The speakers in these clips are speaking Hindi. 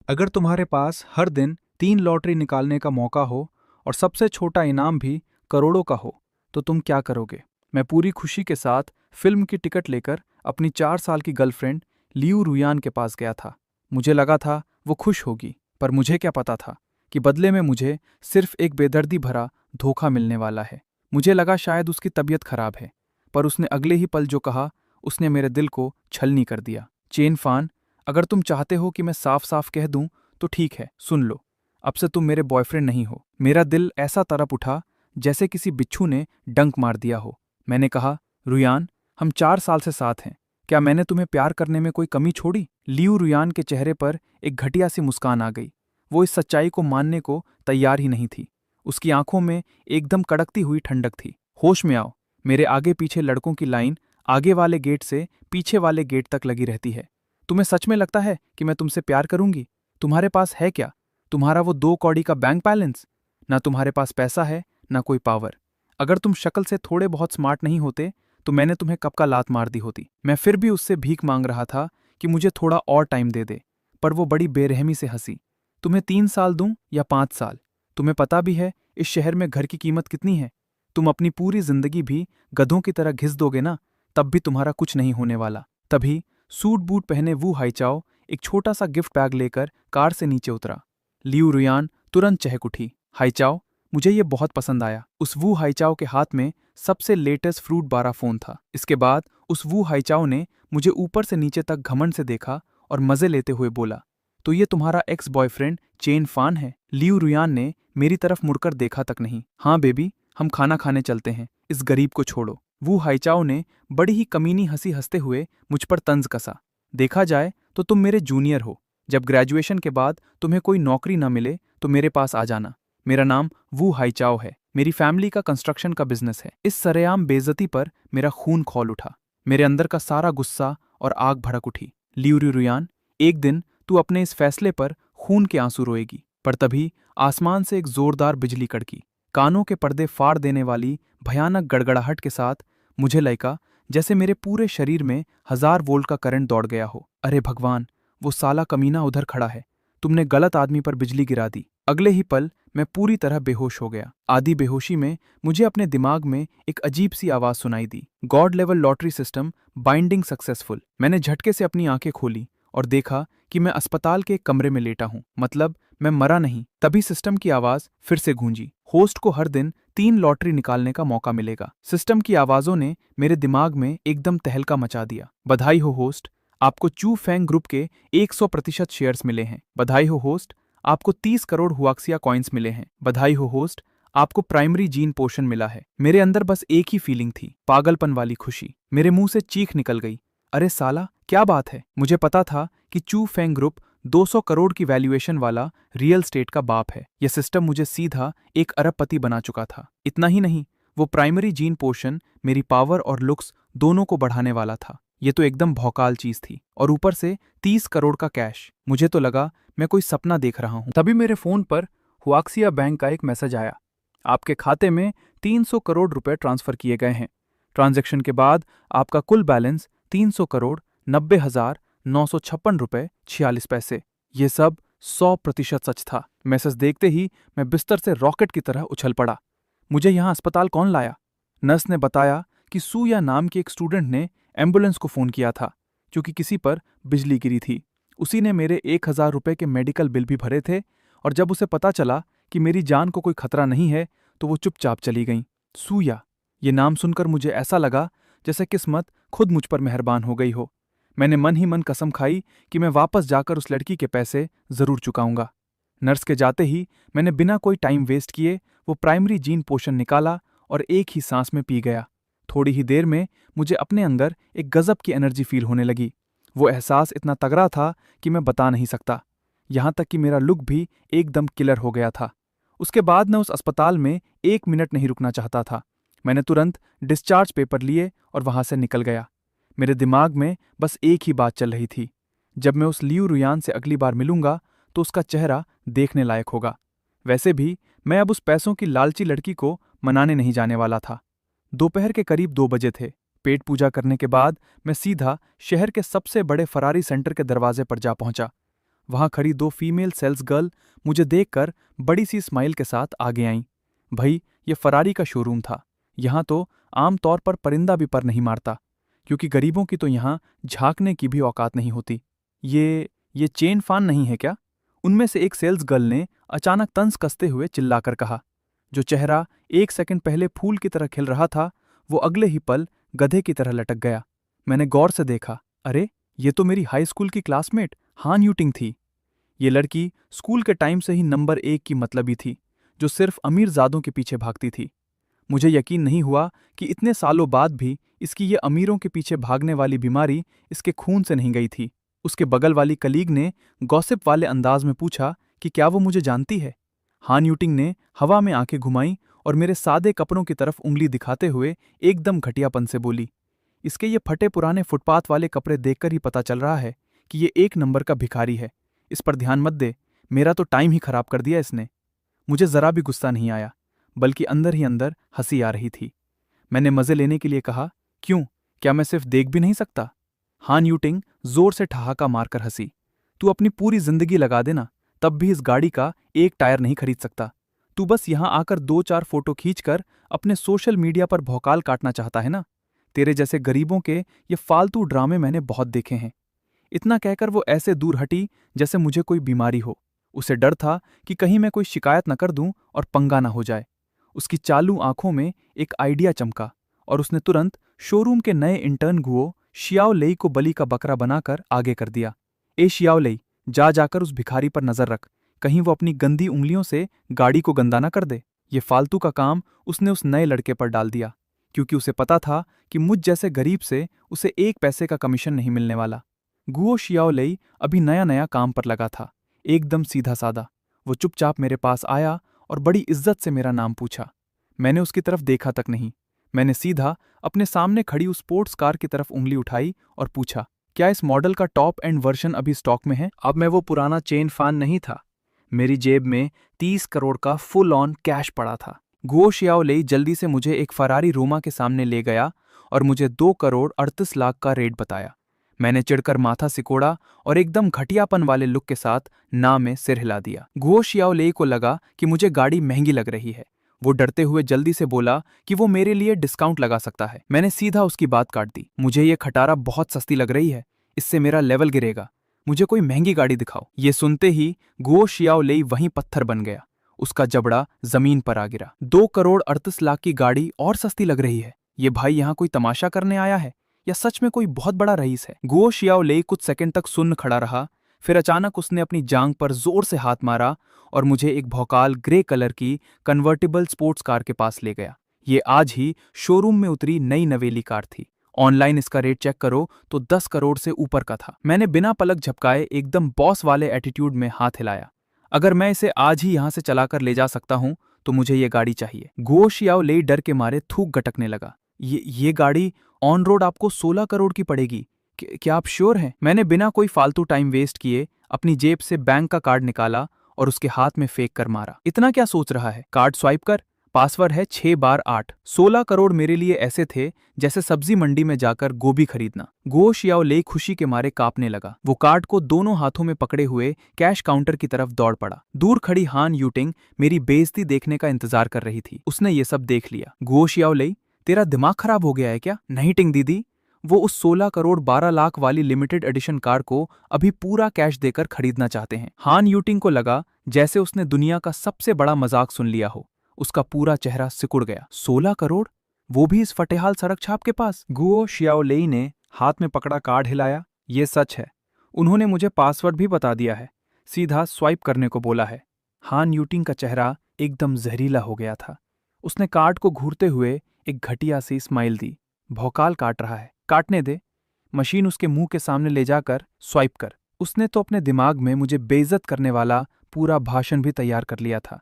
अगर तुम्हारे पास हर दिन 3 लॉटरी निकालने का मौका हो और सबसे छोटा इनाम भी करोड़ों का हो, तो तुम क्या करोगे? मैं पूरी खुशी के साथ फिल्म की टिकट लेकर अपनी 4 साल की गर्लफ्रेंड लियू रुयान के पास गया था। मुझे लगा था वो खुश होगी, पर मुझे क्या पता था कि बदले में मुझे सिर्फ एक बेदर्दी भरा धोखा मिलने वाला है। मुझे लगा शायद उसकी तबीयत खराब है, पर उसने अगले ही पल जो कहा, उसने मेरे दिल को छलनी कर दिया। चेन फान, अगर तुम चाहते हो कि मैं साफ साफ कह दूं, तो ठीक है, सुन लो। अब से तुम मेरे बॉयफ्रेंड नहीं हो। मेरा दिल ऐसा तड़प उठा जैसे किसी बिच्छू ने डंक मार दिया हो। मैंने कहा, रुयान, हम 4 साल से साथ हैं। क्या मैंने तुम्हें प्यार करने में कोई कमी छोड़ी? लियू रुयान के चेहरे पर एक घटिया सी मुस्कान आ गई। वो इस सच्चाई को मानने को तैयार ही नहीं थी। उसकी आंखों में एकदम कड़कती हुई ठंडक थी। होश में आओ। मेरे आगे पीछे लड़कों की लाइन आगे वाले गेट से पीछे वाले गेट तक लगी रहती है। तुम्हें सच में लगता है कि मैं तुमसे प्यार करूंगी? तुम्हारे पास है क्या? तुम्हारा वो 2 कौड़ी का बैंक बैलेंस? ना तुम्हारे पास पैसा है, ना कोई पावर। अगर तुम शक्ल से थोड़े बहुत स्मार्ट नहीं होते, तो मैंने तुम्हें कब का लात मार दी होती। मैं फिर भी उससे भीख मांग रहा था कि मुझे थोड़ा और टाइम दे दे, पर वो बड़ी बेरहमी से हंसी। तुम्हें 3 साल दूं या 5 साल? तुम्हें पता भी है इस शहर में घर की कीमत कितनी है? तुम अपनी पूरी जिंदगी भी गधों की तरह घिस दोगे ना, तब भी तुम्हारा कुछ नहीं होने वाला। तभी सूट बूट पहने वू हाइचाओ एक छोटा सा गिफ्ट बैग लेकर कार से नीचे उतरा। लियू रुयान तुरंत चहक उठी। हाइचाओ, मुझे ये बहुत पसंद आया। उस वू हाइचाओ के हाथ में सबसे लेटेस्ट फ्रूट बारा फोन था। इसके बाद उस वू हाइचाओ ने मुझे ऊपर से नीचे तक घमंड से देखा और मजे लेते हुए बोला, तो ये तुम्हारा एक्स बॉयफ्रेंड चेन फान है? लियू रुयान ने मेरी तरफ मुड़कर देखा तक नहीं। हाँ बेबी, हम खाना खाने चलते हैं, इस गरीब को छोड़ो। वू हाइचाओ ने बड़ी ही कमीनी हंसी हंसते हुए मुझ पर तंज कसा। देखा जाए तो तुम मेरे जूनियर हो। जब ग्रेजुएशन के बाद तुम्हें कोई नौकरी न मिले तो मेरे पास आ जाना। मेरा नाम वू हाइचाओ है। मेरी फैमिली का कंस्ट्रक्शन का बिजनेस है। इस सरेआम बेइज्जती पर मेरा खून खौल उठा। मेरे अंदर का सारा गुस्सा और आग भड़क उठी। लियू रुयान, एक दिन तू अपने इस फैसले पर खून के आंसू रोएगी। पर तभी आसमान से एक जोरदार बिजली कड़की। कानों के पर्दे फाड़ देने वाली भयानक गड़गड़ाहट के साथ मुझे लगा जैसे मेरे पूरे शरीर में 1000 वोल्ट का करंट दौड़ गया हो। अरे भगवान, वो साला कमीना उधर खड़ा है। तुमने गलत आदमी पर बिजली गिरा दी। अगले ही पल मैं पूरी तरह बेहोश हो गया। आधी बेहोशी में मुझे अपने दिमाग में एक अजीब सी आवाज सुनाई दी, god level lottery system binding successful. मैंने झटके से अपनी आंखें खोली और देखा कि मैं अस्पताल के एक कमरे में लेटा हूं, मतलब मैं मरा नहीं। तभी सिस्टम की आवाज फिर से गूंजी, होस्ट को हर दिन 3 लॉटरी निकालने का मौका मिलेगा। सिस्टम की आवाजों ने मेरे दिमाग में एकदम तहलका मचा दिया। बधाई हो होस्ट, आपको चू फैंग ग्रुप के 100% शेयर्स मिले हैं। बधाई हो होस्ट, आपको 30 करोड़ हुआक्सिया कॉइन्स मिले हैं। बधाई हो होस्ट, आपको प्राइमरी जीन पोषण मिला है। मेरे अंदर बस एक ही फीलिंग थी, पागलपन वाली खुशी। मेरे मुंह से चीख निकल गई, अरे साला, क्या बात है? मुझे पता था कि चू फैंग ग्रुप 200 करोड़ की वैल्यूएशन वाला रियल स्टेट का बाप है। यह सिस्टम मुझे सीधा एक अरबपति बना चुका था। इतना ही नहीं, वो प्राइमरी जीन पोषण मेरी पावर और लुक्स दोनों को बढ़ाने वाला था। ये तो एकदम भौकाल चीज थी, और ऊपर से 30 करोड़ का कैश। मुझे तो लगा मैं कोई सपना देख रहा हूं। तभी मेरे फोन पर हुआक्सिया बैंक का एक मैसेज आया, आपके खाते में 300 करोड़ रुपए ट्रांसफर किए गए हैं। ट्रांजैक्शन के बाद आपका कुल बैलेंस 300 करोड़ 90,956 रुपए 46 पैसे। ये सब 100% सच था। मैसेज देखते ही मैं बिस्तर से रॉकेट की तरह उछल पड़ा। मुझे यहाँ अस्पताल कौन लाया? नर्स ने बताया कि सूया नाम के एक स्टूडेंट ने एम्बुलेंस को फोन किया था, क्योंकि किसी पर बिजली गिरी थी। उसी ने मेरे 1000 रुपए के मेडिकल बिल भी भरे थे, और जब उसे पता चला कि मेरी जान को कोई खतरा नहीं है, तो वो चुपचाप चली गई। सूया, ये नाम सुनकर मुझे ऐसा लगा जैसे किस्मत खुद मुझ पर मेहरबान हो गई हो। मैंने मन ही मन कसम खाई कि मैं वापस जाकर उस लड़की के पैसे जरूर चुकाऊंगा। नर्स के जाते ही मैंने बिना कोई टाइम वेस्ट किए वो प्राइमरी जीन पोषण निकाला और एक ही सांस में पी गया। थोड़ी ही देर में मुझे अपने अंदर एक गजब की एनर्जी फील होने लगी। वो एहसास इतना तगड़ा था कि मैं बता नहीं सकता। यहां तक कि मेरा लुक भी एकदम किलर हो गया था। उसके बाद मैं उस अस्पताल में 1 मिनट नहीं रुकना चाहता था। मैंने तुरंत डिस्चार्ज पेपर लिए और वहां से निकल गया। मेरे दिमाग में बस एक ही बात चल रही थी, जब मैं उस लियू रुयान से अगली बार मिलूंगा तो उसका चेहरा देखने लायक होगा। वैसे भी मैं अब उस पैसों की लालची लड़की को मनाने नहीं जाने वाला था। दोपहर के करीब 2 बजे थे। पेट पूजा करने के बाद मैं सीधा शहर के सबसे बड़े फरारी सेंटर के दरवाजे पर जा पहुंचा। वहां खड़ी दो फीमेल सेल्स गर्ल मुझे देखकर बड़ी सी स्माइल के साथ आगे आईं। भाई, ये फरारी का शोरूम था। यहाँ तो आम तौर पर परिंदा भी पर नहीं मारता, क्योंकि गरीबों की तो यहाँ झांकने की भी औकात नहीं होती। ये चेन फान नहीं है क्या? उनमें से एक सेल्स गर्ल ने अचानक तंज कसते हुए चिल्लाकर कहा। जो चेहरा 1 सेकंड पहले फूल की तरह खिल रहा था, वो अगले ही पल गधे की तरह लटक गया। मैंने गौर से देखा। अरे, ये तो मेरी हाई स्कूल की क्लासमेट हान यूटिंग थी। ये लड़की स्कूल के टाइम से ही नंबर 1 की मतलबी थी, जो सिर्फ अमीरजादों के पीछे भागती थी। मुझे यकीन नहीं हुआ कि इतने सालों बाद भी इसकी ये अमीरों के पीछे भागने वाली बीमारी इसके खून से नहीं गई थी। उसके बगल वाली कलीग ने गॉसिप वाले अंदाज में पूछा कि क्या वो मुझे जानती है। हान यूटिंग ने हवा में आंखें घुमाई और मेरे सादे कपड़ों की तरफ उंगली दिखाते हुए एकदम घटियापन से बोली, इसके ये फटे पुराने फुटपाथ वाले कपड़े देखकर ही पता चल रहा है कि ये 1 नंबर का भिखारी है। इस पर ध्यान मत दे, मेरा तो टाइम ही खराब कर दिया इसने। मुझे जरा भी गुस्सा नहीं आया, बल्कि अंदर ही अंदर हंसी आ रही थी। मैंने मजे लेने के लिए कहा, क्यों, क्या मैं सिर्फ देख भी नहीं सकता? हान यूटिंग जोर से ठहाका मारकर हंसी। तू अपनी पूरी जिंदगी लगा देना, तब भी इस गाड़ी का एक टायर नहीं खरीद सकता। तू बस यहां आकर 2-4 फोटो खींचकर अपने सोशल मीडिया पर भौकाल काटना चाहता है ना? तेरे जैसे गरीबों के ये फालतू ड्रामे मैंने बहुत देखे हैं। इतना कहकर वो ऐसे दूर हटी जैसे मुझे कोई बीमारी हो। उसे डर था कि कहीं मैं कोई शिकायत न कर दूं और पंगा ना हो जाए। उसकी चालू आंखों में एक आइडिया चमका और उसने तुरंत शोरूम के नए इंटर्न गुओ शियाओ लेई को बलि का बकरा बनाकर आगे कर दिया। ए शियाओ लेई, जा जाकर उस भिखारी पर नजर रख, कहीं वो अपनी गंदी उंगलियों से गाड़ी को गंदा ना कर दे। ये फालतू का काम उसने उस नए लड़के पर डाल दिया, क्योंकि उसे पता था कि मुझ जैसे गरीब से उसे 1 पैसे का कमीशन नहीं मिलने वाला। गुओ शियाओ लेई अभी नया नया काम पर लगा था, एकदम सीधा सादा। वो चुपचाप मेरे पास आया और बड़ी इज्जत से मेरा नाम पूछा। मैंने उसकी तरफ देखा तक नहीं। मैंने सीधा अपने सामने खड़ी उस स्पोर्ट्स कार की तरफ उंगली उठाई और पूछा, क्या इस मॉडल का टॉप एंड वर्जन अभी स्टॉक में है? अब मैं वो पुराना चेन फान नहीं था। मेरी जेब में 30 करोड़ का फुल ऑन कैश पड़ा था। गुओ शियाओ लेई जल्दी से मुझे एक फरारी रोमा के सामने ले गया और मुझे 2 करोड़ 38 लाख का रेट बताया। मैंने चिढ़कर माथा सिकोड़ा और एकदम घटियापन वाले लुक के साथ ना में सिर हिला दिया। गुओ शियाओ लेई को लगा कि मुझे गाड़ी महंगी लग रही है। वो डरते हुए जल्दी से बोला कि वो मेरे लिए डिस्काउंट लगा सकता है। मैंने सीधा उसकी बात काट दी। मुझे ये खटारा बहुत सस्ती लग रही है, इससे मेरा लेवल गिरेगा। मुझे कोई महंगी गाड़ी दिखाओ। ये सुनते ही गुओ शियाओ लेई वहीं पत्थर बन गया। उसका जबड़ा जमीन पर आ गिरा। 2 करोड़ 38 लाख की गाड़ी और सस्ती लग रही है? ये भाई यहाँ कोई तमाशा करने आया है या सच में कोई बहुत बड़ा रईस है? गुओ शियाओ लेई कुछ सेकंड तक सुन्न खड़ा रहा, फिर अचानक उसने अपनी जांग पर जोर से हाथ मारा और मुझे एक भौकाल ग्रे कलर की कन्वर्टिबल स्पोर्ट्स कार के पास ले गया। ये आज ही शोरूम में उतरी नई नवेली कार थी। ऑनलाइन इसका रेट चेक करो तो 10 करोड़ से ऊपर का था। मैंने बिना पलक झपकाए एकदम बॉस वाले एटीट्यूड में हाथ हिलाया। अगर मैं इसे आज ही यहां से चलाकर ले जा सकता हूं तो मुझे ये गाड़ी चाहिए। गुओ शियाओ लेई डर के मारे थूक गटकने लगा। ये गाड़ी ऑन रोड आपको 16 करोड़ की पड़ेगी। क्या आप श्योर हैं? मैंने बिना कोई फालतू टाइम वेस्ट किए अपनी जेब से बैंक का कार्ड निकाला और उसके हाथ में फेंक कर मारा। इतना क्या सोच रहा है? कार्ड स्वाइप कर, पासवर्ड है 6 बार 8। 16 करोड़ मेरे लिए ऐसे थे जैसे सब्जी मंडी में जाकर गोभी खरीदना। गुओ शियाओ लेई खुशी के मारे कांपने लगा। वो कार्ड को दोनों हाथों में पकड़े हुए कैश काउंटर की तरफ दौड़ पड़ा। दूर खड़ी हान यूटिंग मेरी बेइज्जती देखने का इंतजार कर रही थी। उसने ये सब देख लिया। गुओ शियाओ लेई, तेरा दिमाग खराब हो गया है क्या? नहीं टिंग दीदी, वो उस 16 करोड़ 12 लाख वाली लिमिटेड एडिशन कार को अभी पूरा कैश देकर खरीदना चाहते हैं। हान यूटिंग को लगा जैसे उसने दुनिया का सबसे बड़ा मजाक सुन लिया हो। उसका पूरा चेहरा सिकुड़ गया। 16 करोड़, वो भी इस फटेहाल सड़क छाप के पास? गुओ शियाओ लेई ने हाथ में पकड़ा कार्ड हिलाया। ये सच है, उन्होंने मुझे पासवर्ड भी बता दिया है। सीधा स्वाइप करने को बोला है। हान यूटिंग का चेहरा एकदम जहरीला हो गया था। उसने कार्ड को घूरते हुए एक घटिया सी स्माइल दी। भौकाल काट रहा है, काटने दे। मशीन उसके मुंह के सामने ले जाकर स्वाइप कर। उसने तो अपने दिमाग में मुझे बेइज्जत करने वाला पूरा भाषण भी तैयार कर लिया था।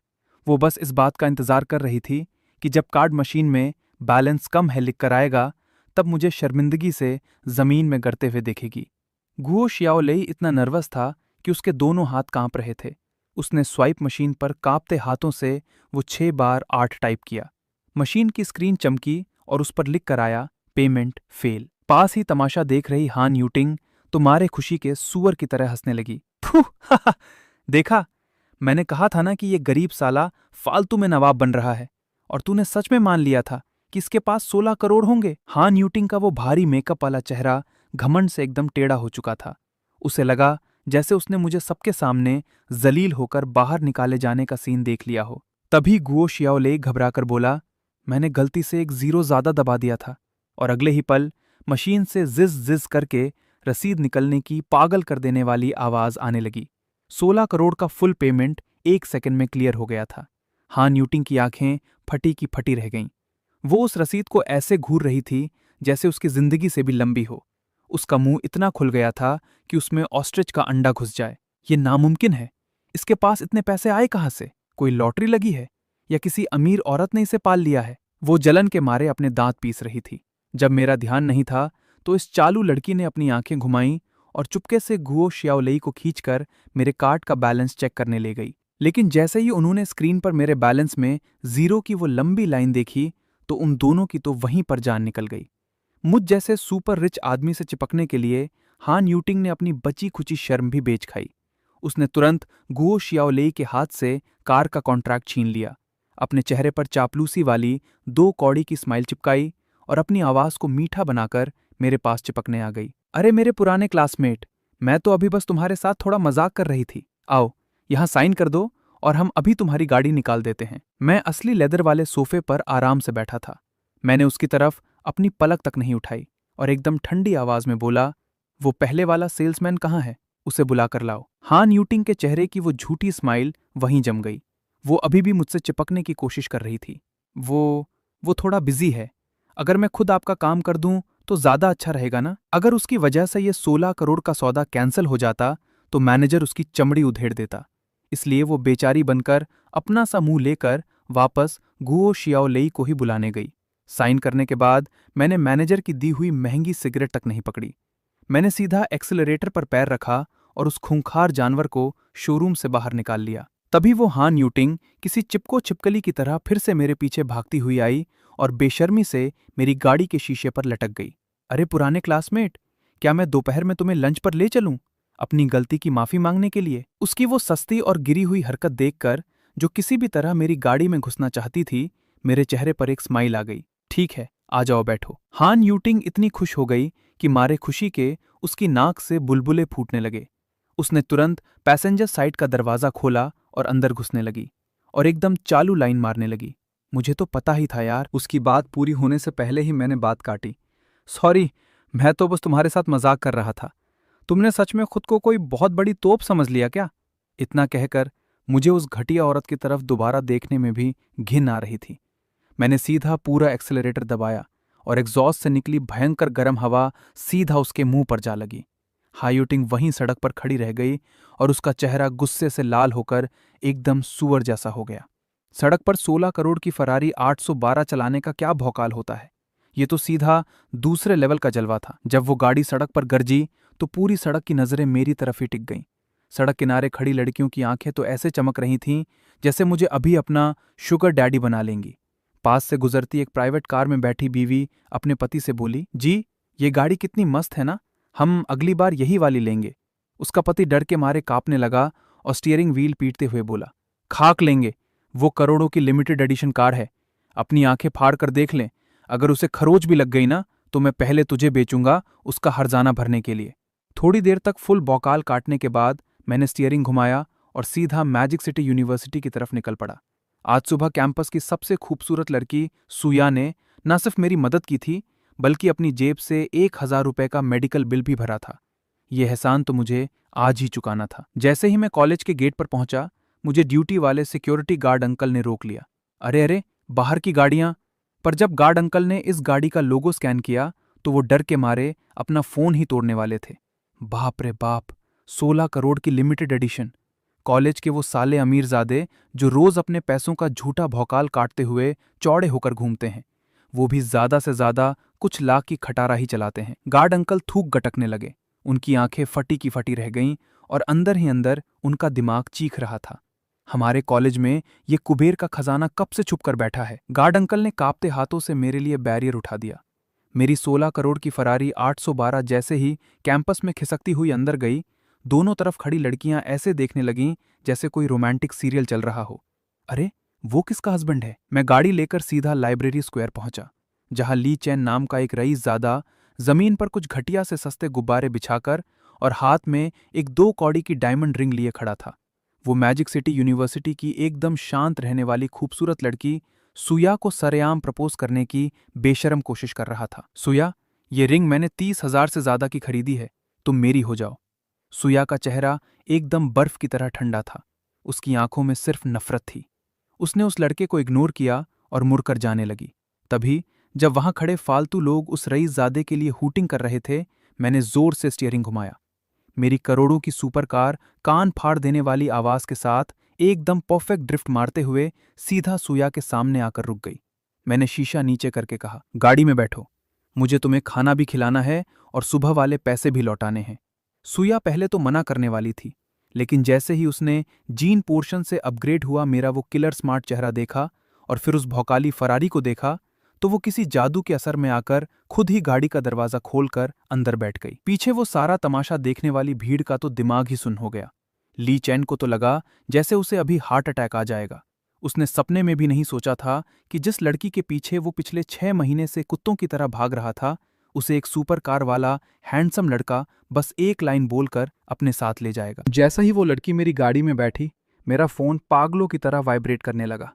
वो बस इस बात का इंतजार कर रही थी कि जब कार्ड मशीन में बैलेंस कम है लिख कर आएगा, तब मुझे शर्मिंदगी से जमीन में गिरते हुए देखेगी। गुओ शियाओ लेई इतना नर्वस था कि उसके दोनों हाथ कांप रहे थे। उसने स्वाइप मशीन पर कांपते हाथों से वो 6 बार 8 टाइप किया। मशीन की स्क्रीन चमकी और उस पर लिख कर आया, पेमेंट फेल। पास ही तमाशा देख रही हान यूटिंग तो मारे खुशी के सुअर की तरह हंसने लगी। फू देखा, मैंने कहा था ना कि ये गरीब साला फालतू में नवाब बन रहा है, और तूने सच में मान लिया था कि इसके पास 16 करोड़ होंगे। हान यूटिंग का वो भारी मेकअप वाला चेहरा घमंड से एकदम टेढ़ा हो चुका था। उसे लगा जैसे उसने मुझे सबके सामने जलील होकर बाहर निकाले जाने का सीन देख लिया हो। तभी गुओ शियाओले घबराकर बोला, मैंने गलती से एक जीरो ज्यादा दबा दिया था। और अगले ही पल मशीन से जिज जिज करके रसीद निकलने की पागल कर देने वाली आवाज आने लगी। 16 करोड़ का फुल पेमेंट 1 सेकंड में क्लियर हो गया था। हान यूटिंग की आंखें फटी की फटी रह गईं। वो उस रसीद को ऐसे घूर रही थी जैसे उसकी जिंदगी से भी लंबी हो। उसका मुंह इतना खुल गया था कि उसमें ऑस्ट्रिच का अंडा घुस जाए। ये नामुमकिन है। इसके पास इतने पैसे आए कहां से? कोई लॉटरी लगी है या किसी अमीर औरत ने इसे पाल लिया है? वो जलन के मारे अपने दांत पीस रही थी। जब मेरा ध्यान नहीं था तो इस चालू लड़की ने अपनी आंखें घुमाई और चुपके से गुओ शियाओलेई को खींचकर मेरे कार्ड का बैलेंस चेक करने ले गई। लेकिन जैसे ही उन्होंने स्क्रीन पर मेरे बैलेंस में जीरो की वो लंबी लाइन देखी तो उन दोनों की तो वहीं पर जान निकल गई। मुझ जैसे सुपर रिच आदमी से चिपकने के लिए हान यूटिंग ने अपनी बची खुची शर्म भी बेच खाई। उसने तुरंत गुओ शियाओलेई के हाथ से कार का कॉन्ट्रैक्ट छीन लिया, अपने चेहरे पर चापलूसी वाली 2 कौड़ी की स्माइल चिपकाई और अपनी आवाज को मीठा बनाकर मेरे पास चिपकने आ गई। अरे मेरे पुराने क्लासमेट, मैं तो अभी बस तुम्हारे साथ थोड़ा मजाक कर रही थी। आओ यहां साइन कर दो और हम अभी तुम्हारी गाड़ी निकाल देते हैं। मैं असली लेदर वाले सोफे पर आराम से बैठा था। मैंने उसकी तरफ अपनी पलक तक नहीं उठाई और एकदम ठंडी आवाज में बोला, वो पहले वाला सेल्समैन कहाँ है? उसे बुलाकर लाओ। हान यूटिंग के चेहरे की वो झूठी स्माइल वहीं जम गई। वो अभी भी मुझसे चिपकने की कोशिश कर रही थी। वो थोड़ा बिजी है। अगर मैं खुद आपका काम कर दूं तो ज्यादा अच्छा रहेगा ना? अगर उसकी वजह से ये 16 करोड़ का सौदा कैंसिल हो जाता तो मैनेजर उसकी चमड़ी उधेड़ देता। इसलिए वो बेचारी बनकर अपना सा मुंह लेकर वापस गुओ शियाओलेई को ही बुलाने गई। साइन करने के बाद मैंने मैनेजर की दी हुई महंगी सिगरेट तक नहीं पकड़ी। मैंने सीधा एक्सेलरेटर पर पैर रखा और उस खूंखार जानवर को शोरूम से बाहर निकाल लिया। तभी वो हान यूटिंग किसी चिपको छिपकली की तरह फिर से मेरे पीछे भागती हुई आई और बेशर्मी से मेरी गाड़ी के शीशे पर लटक गई। अरे पुराने क्लासमेट, क्या मैं दोपहर में तुम्हें लंच पर ले चलूं अपनी गलती की माफी मांगने के लिए? उसकी वो सस्ती और गिरी हुई हरकत देखकर, जो किसी भी तरह मेरी गाड़ी में घुसना चाहती थी, मेरे चेहरे पर एक स्माइल आ गई। ठीक है, आ जाओ बैठो। हान यूटिंग इतनी खुश हो गई कि मारे खुशी के उसकी नाक से बुलबुले फूटने लगे। उसने तुरंत पैसेंजर साइड का दरवाजा खोला और अंदर घुसने लगी और एकदम चालू लाइन मारने लगी। मुझे तो पता ही था यार। उसकी बात पूरी होने से पहले ही मैंने बात काटी। सॉरी, मैं तो बस तुम्हारे साथ मजाक कर रहा था। तुमने सच में खुद को कोई बहुत बड़ी तोप समझ लिया क्या? इतना कहकर मुझे उस घटिया औरत की तरफ दोबारा देखने में भी घिन आ रही थी। मैंने सीधा पूरा एक्सेलरेटर दबाया और एग्जॉस्ट से निकली भयंकर गर्म हवा सीधा उसके मुंह पर जा लगी। हायूटिंग वहीं सड़क पर खड़ी रह गई और उसका चेहरा गुस्से से लाल होकर एकदम सूअर जैसा हो गया। सड़क पर 16 करोड़ की फरारी 812 चलाने का क्या भौकाल होता है? ये तो सीधा दूसरे लेवल का जलवा था। जब वो गाड़ी सड़क पर गरजी तो पूरी सड़क की नजरें मेरी तरफ ही टिक गईं। सड़क किनारे खड़ी लड़कियों की आंखें तो ऐसे चमक रही थीं जैसे मुझे अभी अपना शुगर डैडी बना लेंगी। पास से गुजरती एक प्राइवेट कार में बैठी बीवी अपने पति से बोली, जी ये गाड़ी कितनी मस्त है ना, हम अगली बार यही वाली लेंगे। उसका पति डर के मारे कांपने लगा और स्टीयरिंग व्हील पीटते हुए बोला, खाक लेंगे, वो करोड़ों की लिमिटेड एडिशन कार है। अपनी आंखें फाड़ कर देख लें, अगर उसे खरोच भी लग गई ना तो मैं पहले तुझे बेचूंगा उसका हर्जाना भरने के लिए। थोड़ी देर तक फुल बौकाल काटने के बाद मैंने स्टीयरिंग घुमाया और सीधा मैजिक सिटी यूनिवर्सिटी की तरफ निकल पड़ा। आज सुबह कैंपस की सबसे खूबसूरत लड़की सुया ने न सिर्फ मेरी मदद की थी बल्कि अपनी जेब से 1,000 रुपए का मेडिकल बिल भी भरा था। यह एहसान तो मुझे आज ही चुकाना था। जैसे ही मैं कॉलेज के गेट पर पहुंचा, मुझे ड्यूटी वाले सिक्योरिटी गार्ड अंकल ने रोक लिया। अरे अरे, बाहर की गाड़ियां। पर जब गार्ड अंकल ने इस गाड़ी का लोगो स्कैन किया तो वो डर के मारे अपना फोन ही तोड़ने वाले थे। बाप रे बाप, 16 करोड़ की लिमिटेड एडिशन। कॉलेज के वो साले अमीरजादे जो रोज अपने पैसों का झूठा भौकाल काटते हुए चौड़े होकर घूमते हैं, वो भी ज्यादा से ज्यादा कुछ लाख की खटारा ही चलाते हैं। गार्ड अंकल थूक गटकने लगे। उनकी आंखें फटी की फटी रह गईं और अंदर ही अंदर उनका दिमाग चीख रहा था, हमारे कॉलेज में ये कुबेर का खजाना कब से छुप कर बैठा है। गार्ड अंकल ने कांपते हाथों से मेरे लिए बैरियर उठा दिया। मेरी 16 करोड़ की फरारी 812 जैसे ही कैंपस में खिसकती हुई अंदर गई दोनों तरफ खड़ी लड़कियां ऐसे देखने लगीं जैसे कोई रोमांटिक सीरियल चल रहा हो। अरे, वो किसका हस्बैंड है? मैं गाड़ी लेकर सीधा लाइब्रेरी स्क्वायर पहुंचा, जहां ली चैन नाम का एक रईसजादा जमीन पर कुछ घटिया से सस्ते गुब्बारे बिछाकर और हाथ में एक 2 कौड़ी की डायमंड रिंग लिए खड़ा था। वो मैजिक सिटी यूनिवर्सिटी की एकदम शांत रहने वाली खूबसूरत लड़की सुया को सरेआम प्रपोज करने की बेशर्म कोशिश कर रहा था। सुया, ये रिंग मैंने 30,000 से ज्यादा की खरीदी है, तुम मेरी हो जाओ। सुया का चेहरा एकदम बर्फ की तरह ठंडा था, उसकी आंखों में सिर्फ नफरत थी। उसने उस लड़के को इग्नोर किया और मुड़कर जाने लगी। तभी जब वहां खड़े फालतू लोग उस रईसजादे के लिए हूटिंग कर रहे थे, मैंने जोर से स्टीयरिंग घुमाया। मेरी करोड़ों की सुपर कार कान फाड़ देने वाली आवाज के साथ एकदम परफेक्ट ड्रिफ्ट मारते हुए सीधा सुया के सामने आकर रुक गई। मैंने शीशा नीचे करके कहा, गाड़ी में बैठो, मुझे तुम्हें खाना भी खिलाना है और सुबह वाले पैसे भी लौटाने हैं। सुया पहले तो मना करने वाली थी, लेकिन जैसे ही उसने जीन पोर्शन से अपग्रेड हुआ मेरा वो किलर स्मार्ट चेहरा देखा और फिर उस भौकाली फरारी को देखा, तो वो किसी जादू के असर में आकर खुद ही गाड़ी का दरवाजा खोलकर अंदर बैठ गई। पीछे वो सारा तमाशा देखने वाली भीड़ का तो दिमाग ही सुन्न हो गया। ली चैन को तो लगा जैसे उसे अभी हार्ट अटैक आ जाएगा। उसने सपने में भी नहीं सोचा था कि जिस लड़की के पीछे वो पिछले 6 महीने से कुत्तों की तरह भाग रहा था, उसे एक सुपर कार वाला हैंडसम लड़का बस एक लाइन बोलकर अपने साथ ले जाएगा। जैसा ही वो लड़की मेरी गाड़ी में बैठी, मेरा फोन पागलों की तरह वाइब्रेट करने लगा।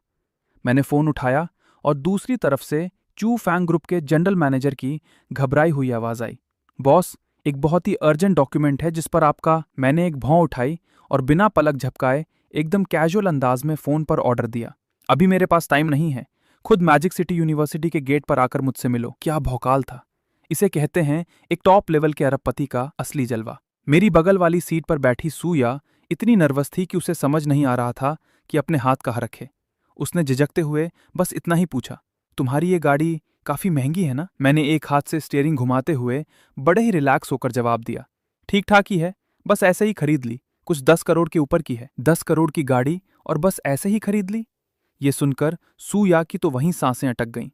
मैंने फोन उठाया और दूसरी तरफ से चू फैंग ग्रुप के जनरल मैनेजर की घबराई हुई आवाज आई, बॉस, एक बहुत ही अर्जेंट डॉक्यूमेंट है जिस पर आपका। मैंने एक भौं उठाई और बिना पलक झपकाए एकदम कैजुअल अंदाज में फोन पर ऑर्डर दिया, अभी मेरे पास टाइम नहीं है, खुद मैजिक सिटी यूनिवर्सिटी के गेट पर आकर मुझसे मिलो। क्या भौकाल था! इसे कहते हैं एक टॉप लेवल के अरबपति का असली जलवा। मेरी बगल वाली सीट पर बैठी सूया इतनी नर्वस थी कि उसे समझ नहीं आ रहा था कि अपने हाथ कहाँ रखे। उसने झिझकते हुए बस इतना ही पूछा, तुम्हारी ये गाड़ी काफी महंगी है ना? मैंने एक हाथ से स्टीयरिंग घुमाते हुए बड़े ही रिलैक्स होकर जवाब दिया, ठीक ठाक ही है, बस ऐसे ही खरीद ली, कुछ 10 करोड़ के ऊपर की है। 10 करोड़ की गाड़ी और बस ऐसे ही खरीद ली? ये सुनकर सूया की तो वहीं सांसें अटक गईं।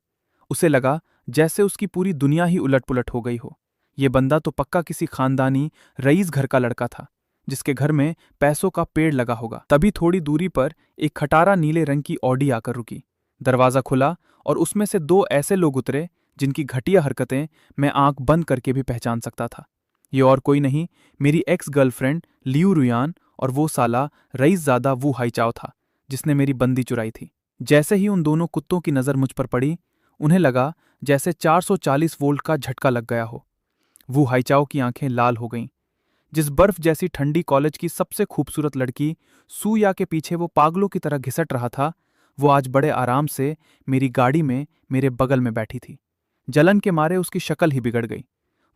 उसे लगा जैसे उसकी पूरी दुनिया ही उलट पुलट हो गई हो। ये बंदा तो पक्का किसी खानदानी रईस घर का लड़का था, जिसके घर में पैसों का पेड़ लगा होगा। तभी थोड़ी दूरी पर एक खटारा नीले रंग की ऑडी आकर रुकी। दरवाजा खुला और उसमें से 2 ऐसे लोग उतरे जिनकी घटिया हरकतें मैं आंख बंद करके भी पहचान सकता था। ये और कोई नहीं, मेरी एक्स गर्लफ्रेंड लियू रुयान और वो साला रईसजादा वू हाईचाओ था, जिसने मेरी बंदी चुराई थी। जैसे ही उन दोनों कुत्तों की नजर मुझ पर पड़ी, उन्हें लगा जैसे 440 वोल्ट का झटका लग गया हो। वू हाईचाओ की आंखें लाल हो गईं। जिस बर्फ जैसी ठंडी कॉलेज की सबसे खूबसूरत लड़की सूया के पीछे वो पागलों की तरह घिसट रहा था, वो आज बड़े आराम से मेरी गाड़ी में मेरे बगल में बैठी थी। जलन के मारे उसकी शक्ल ही बिगड़ गई।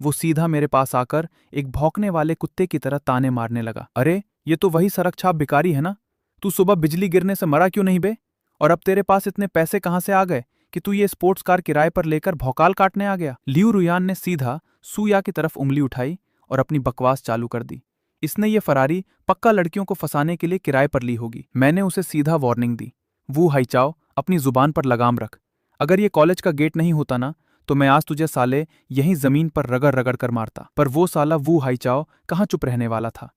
वो सीधा मेरे पास आकर एक भौंकने वाले कुत्ते की तरह ताने मारने लगा, अरे ये तो वही सड़क छाप भिखारी है ना? तू सुबह बिजली गिरने से मरा क्यों नहीं बे? और अब तेरे पास इतने पैसे कहाँ से आ गए कि तू ये स्पोर्ट्स कार किराए पर लेकर भौकाल काटने आ गया? लियू रुयान ने सीधा सूया की तरफ उंगली उठाई और अपनी बकवास चालू कर दी। इसने ये फरारी पक्का लड़कियों को फंसाने के लिए किराए पर ली होगी। मैंने उसे सीधा वार्निंग दी, वू हाईचाओ, अपनी जुबान पर लगाम रख। अगर ये कॉलेज का गेट नहीं होता ना, तो मैं आज तुझे साले यहीं जमीन पर रगड़ रगड़ कर मारता। पर वो साला वू हाईचाओ कहाँ चुप रहने वाला था।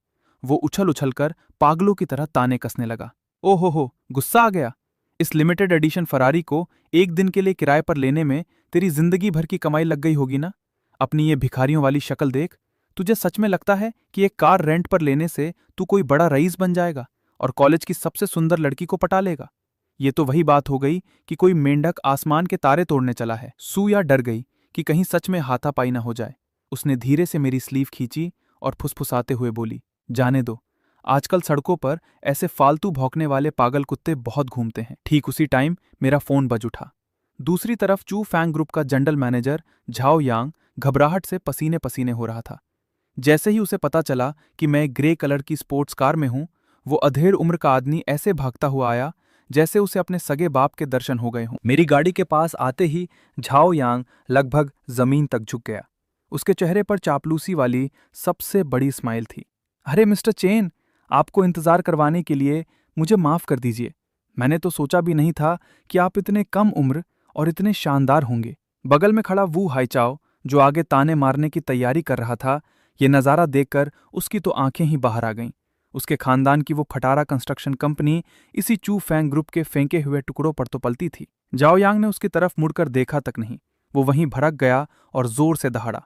वो उछल उछल कर पागलों की तरह ताने कसने लगा। ओहो हो, गुस्सा आ गया? इस लिमिटेड एडिशन फरारी को एक दिन के लिए किराए पर लेने में तेरी जिंदगी भर की कमाई लग गई होगी ना? अपनी ये भिखारियों वाली शक्ल देख। तुझे सच में लगता है कि एक कार रेंट पर लेने से तू कोई बड़ा रईस बन जाएगा और कॉलेज की सबसे सुंदर लड़की को पटा लेगा? ये तो वही बात हो गई कि कोई मेंढक आसमान के तारे तोड़ने चला है। सूया डर गई कि कहीं सच में हाथापाई ना हो जाए। उसने धीरे से मेरी स्लीव खींची और फुसफुसाते हुए बोली, जाने दो, आजकल सड़कों पर ऐसे फालतू भौंकने वाले पागल कुत्ते बहुत घूमते हैं। ठीक उसी टाइम मेरा फोन बज उठा। दूसरी तरफ चू फैंग ग्रुप का जनरल मैनेजर झाओ यांग घबराहट से पसीने पसीने हो रहा था। जैसे ही उसे पता चला कि मैं एक ग्रे कलर की स्पोर्ट्स कार में हूं, वो अधेड़ उम्र का आदमी ऐसे भागता हुआ आया जैसे उसे अपने सगे बाप के दर्शन हो गए हों। मेरी गाड़ी के पास आते ही झाओ यांग लगभग जमीन तक झुक गया। उसके चेहरे पर चापलूसी वाली सबसे बड़ी स्माइल थी। अरे मिस्टर चेन, आपको इंतजार करवाने के लिए मुझे माफ कर दीजिए। मैंने तो सोचा भी नहीं था कि आप इतने कम उम्र और इतने शानदार होंगे। बगल में खड़ा वू हाईचाओ, जो आगे ताने मारने की तैयारी कर रहा था, ये नज़ारा देखकर उसकी तो आंखें ही बाहर आ गईं। उसके खानदान की वो खटारा कंस्ट्रक्शन कंपनी इसी चू फैंग ग्रुप के फेंके हुए टुकड़ों पर तो पलती थी। जाओ यांग ने उसकी तरफ मुड़कर देखा तक नहीं। वो वहीं भड़क गया और जोर से दहाड़ा,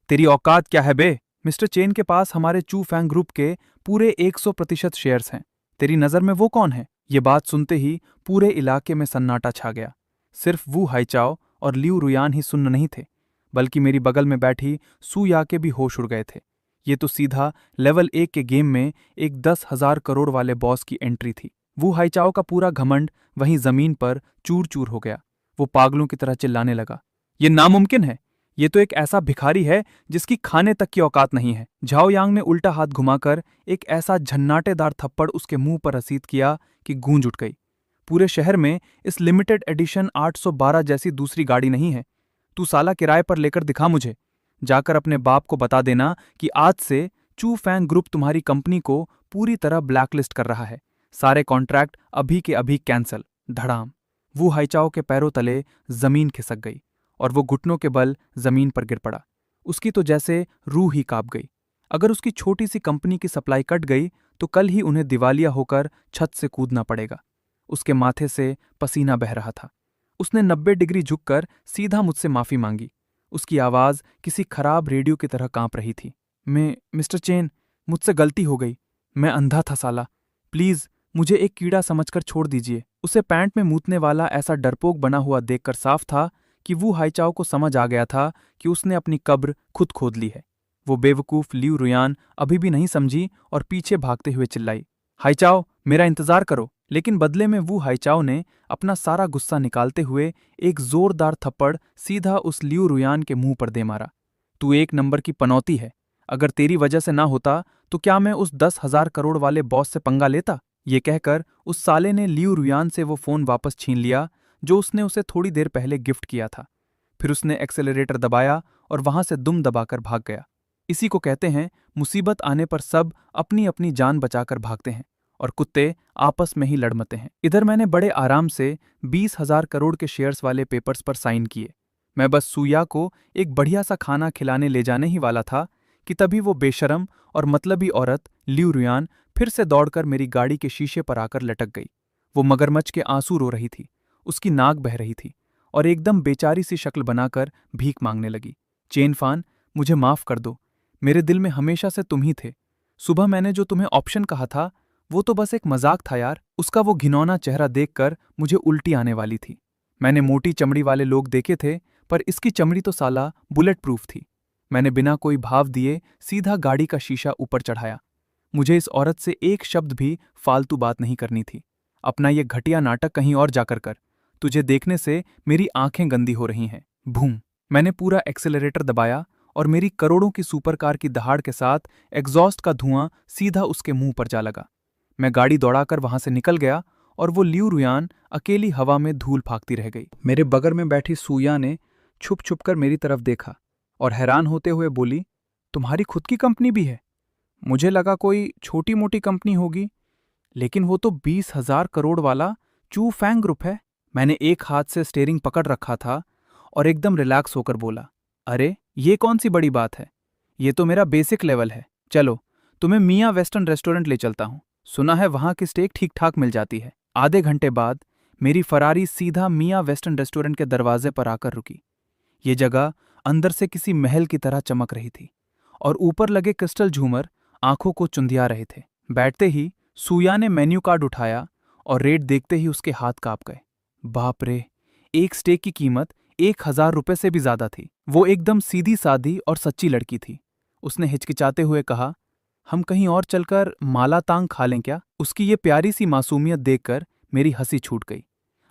तेरी औकात क्या है बे? मिस्टर चेन के पास हमारे चू फैंग ग्रुप के पूरे 100% शेयर्स हैं। तेरी नज़र में वो कौन है? ये बात सुनते ही पूरे इलाके में सन्नाटा छा गया। सिर्फ वू हाइचाओ और लिऊ रुयान ही सुन्न नहीं थे, बल्कि मेरी बगल में बैठी सू या के भी होश उड़ गए थे। ये तो सीधा लेवल 1 के गेम में एक 10,000 करोड़ वाले बॉस की एंट्री थी। वू हाइचाओ का पूरा घमंड वहीं जमीन पर चूर चूर हो गया। वो पागलों की तरह चिल्लाने लगा, ये नामुमकिन है। ये तो एक ऐसा भिखारी है जिसकी खाने तक की औकात नहीं है। झाओ यांग ने उल्टा हाथ घुमाकर एक ऐसा झन्नाटेदार थप्पड़ उसके मुंह पर रसीद किया कि गूंज उठ गई। पूरे शहर में इस लिमिटेड एडिशन 812 जैसी दूसरी गाड़ी नहीं है। तू साला किराए पर लेकर दिखा मुझे। जाकर अपने बाप को बता देना कि आज से चू फैंग ग्रुप तुम्हारी कंपनी को पूरी तरह ब्लैकलिस्ट कर रहा है। सारे कॉन्ट्रैक्ट अभी के अभी कैंसल। धड़ाम। वू हाइचाओ के पैरों तले जमीन खिसक गई और वो घुटनों के बल जमीन पर गिर पड़ा। उसकी तो जैसे रूह ही कांप गई। अगर उसकी छोटी सी कंपनी की सप्लाई कट गई तो कल ही उन्हें दिवालिया होकर छत से कूदना पड़ेगा। उसके माथे से पसीना बह रहा था। उसने 90 डिग्री झुककर सीधा मुझसे माफी मांगी। उसकी आवाज किसी खराब रेडियो की तरह कांप रही थी। मिस्टर चेन, मुझसे गलती हो गई। मैं अंधा था साला। प्लीज मुझे एक कीड़ा समझकर छोड़ दीजिए। उसे पैंट में मूतने वाला ऐसा डरपोक बना हुआ देखकर साफ था कि वू हाइचाओ को समझ आ गया था कि उसने अपनी कब्र खुद खोद ली है। वो बेवकूफ लिऊ रुयान अभी भी नहीं समझी और पीछे भागते हुए चिल्लाई, हाइचाओ, मेरा इंतजार करो। लेकिन बदले में वू हाइचाओ ने अपना सारा गुस्सा निकालते हुए एक जोरदार थप्पड़ सीधा उस लिऊ रुयान के मुंह पर दे मारा। तू एक नंबर की पनौती है। अगर तेरी वजह से ना होता तो क्या मैं उस 10,000 करोड़ वाले बॉस से पंगा लेता? ये कहकर उस साले ने लिऊ रुयान से वो फोन वापस छीन लिया जो उसने उसे थोड़ी देर पहले गिफ्ट किया था। फिर उसने एक्सेलरेटर दबाया और वहां से दुम दबाकर भाग गया। इसी को कहते हैं मुसीबत आने पर सब अपनी अपनी जान बचाकर भागते हैं और कुत्ते आपस में ही लड़मते हैं। इधर मैंने बड़े आराम से 20,000 करोड़ के शेयर्स वाले पेपर्स पर साइन किए। मैं बस सूया को एक बढ़िया सा खाना खिलाने ले जाने ही वाला था कि तभी वो बेशरम और मतलबी औरत लिऊ रुयान फिर से दौड़कर मेरी गाड़ी के शीशे पर आकर लटक गई। वो मगरमच्छ के आंसू रो रही थी। उसकी नाक बह रही थी और एकदम बेचारी सी शक्ल बनाकर भीख मांगने लगी। चेन फान, मुझे माफ कर दो। मेरे दिल में हमेशा से तुम ही थे। सुबह मैंने जो तुम्हें ऑप्शन कहा था वो तो बस एक मजाक था यार। उसका वो घिनौना चेहरा देखकर मुझे उल्टी आने वाली थी। मैंने मोटी चमड़ी वाले लोग देखे थे, पर इसकी चमड़ी तो साला बुलेट प्रूफ थी। मैंने बिना कोई भाव दिए सीधा गाड़ी का शीशा ऊपर चढ़ाया। मुझे इस औरत से एक शब्द भी फालतू बात नहीं करनी थी। अपना ये घटिया नाटक कहीं और जाकर कर। तुझे देखने से मेरी आंखें गंदी हो रही हैं। भूम। मैंने पूरा एक्सेलरेटर दबाया और मेरी करोड़ों की सुपरकार की दहाड़ के साथ एग्जॉस्ट का धुआं सीधा उसके मुंह पर जा लगा। मैं गाड़ी दौड़ाकर वहां से निकल गया और वो लिऊ रुयान अकेली हवा में धूल फाकती रह गई। मेरे बगल में बैठी सूया ने छुप छुप कर मेरी तरफ देखा और हैरान होते हुए बोली, तुम्हारी खुद की कंपनी भी है? मुझे लगा कोई छोटी मोटी कंपनी होगी, लेकिन वो तो 20,000 करोड़ वाला चू फैंग ग्रुप है। मैंने एक हाथ से स्टीयरिंग पकड़ रखा था और एकदम रिलैक्स होकर बोला, अरे ये कौन सी बड़ी बात है? ये तो मेरा बेसिक लेवल है। चलो तुम्हें मियाँ वेस्टर्न रेस्टोरेंट ले चलता हूँ। सुना है वहां की स्टेक ठीक ठाक मिल जाती है। आधे घंटे बाद मेरी फरारी सीधा मियाँ वेस्टर्न रेस्टोरेंट के दरवाजे पर आकर रुकी। ये जगह अंदर से किसी महल की तरह चमक रही थी और ऊपर लगे क्रिस्टल झूमर आंखों को चुंधिया रहे थे। बैठते ही सूया ने मेन्यू कार्ड उठाया और रेट देखते ही उसके हाथ कांप गए। बाप रे, एक स्टेक की कीमत 1,000 रुपए से भी ज्यादा थी। वो एकदम सीधी सादी और सच्ची लड़की थी। उसने हिचकिचाते हुए कहा, हम कहीं और चलकर माला तांग खा लें क्या? उसकी ये प्यारी सी मासूमियत देखकर मेरी हंसी छूट गई।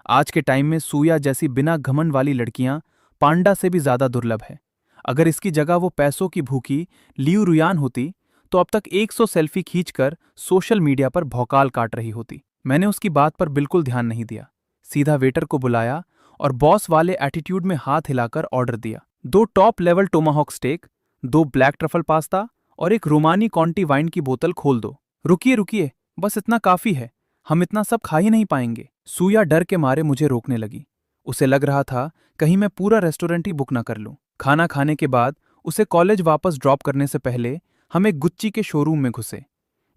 आज के टाइम में सूया जैसी बिना घमंड वाली लड़कियां पांडा से भी ज्यादा दुर्लभ है। अगर इसकी जगह वो पैसों की भूखी लिऊ रुयान होती तो अब तक 100 सेल्फी खींचकर सोशल मीडिया पर भौकाल काट रही होती। मैंने उसकी बात पर बिल्कुल ध्यान नहीं दिया। सीधा वेटर को बुलाया और बॉस वाले एटीट्यूड में हाथ हिलाकर ऑर्डर दिया। 2 top level tomahawk steak, 2 black truffle pasta और एक रोमानी कॉन्टी वाइन की बोतल खोल दो। रुकिए रुकिए, बस इतना काफी है। हम इतना सब खा ही नहीं पाएंगे। सूया डर के मारे मुझे रोकने लगी। उसे लग रहा था कहीं मैं पूरा रेस्टोरेंट ही बुक ना कर लूं। खाना खाने के बाद उसे कॉलेज वापस ड्रॉप करने से पहले हम एक गुच्ची के शोरूम में घुसे।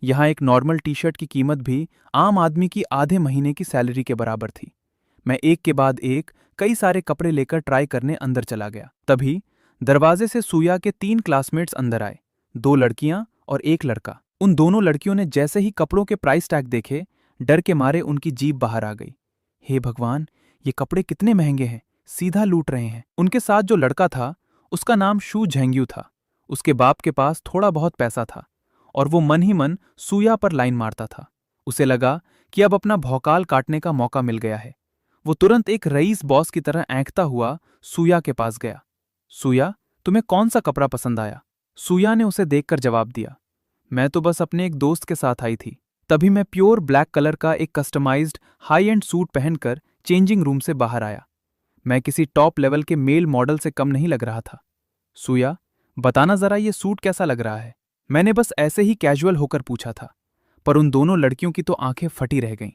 यहाँ एक नॉर्मल टी शर्ट की कीमत भी आम आदमी की आधे महीने की सैलरी के बराबर थी। मैं एक के बाद एक कई सारे कपड़े लेकर ट्राई करने अंदर चला गया। तभी दरवाजे से सूया के 3 क्लासमेट्स अंदर आए, 2 लड़कियां और एक लड़का। उन दोनों लड़कियों ने जैसे ही कपड़ों के प्राइस टैग देखे, डर के मारे उनकी जीभ बाहर आ गई। हे भगवान, ये कपड़े कितने महंगे हैं, सीधा लूट रहे हैं। उनके साथ जो लड़का था, उसका नाम शू झेंग्यू था। उसके बाप के पास थोड़ा बहुत पैसा था और वो मन ही मन सूया पर लाइन मारता था। उसे लगा कि अब अपना भौकाल काटने का मौका मिल गया है। वो तुरंत एक रईस बॉस की तरह ऐंठता हुआ सूया के पास गया। सूया, तुम्हें कौन सा कपड़ा पसंद आया? सूया ने उसे देखकर जवाब दिया, मैं तो बस अपने एक दोस्त के साथ आई थी। तभी मैं प्योर ब्लैक कलर का एक कस्टमाइज्ड हाई एंड सूट पहनकर चेंजिंग रूम से बाहर आया। मैं किसी टॉप लेवल के मेल मॉडल से कम नहीं लग रहा था। सूया, बताना जरा ये सूट कैसा लग रहा है? मैंने बस ऐसे ही कैजुअल होकर पूछा था, पर उन दोनों लड़कियों की तो आंखें फटी रह गईं।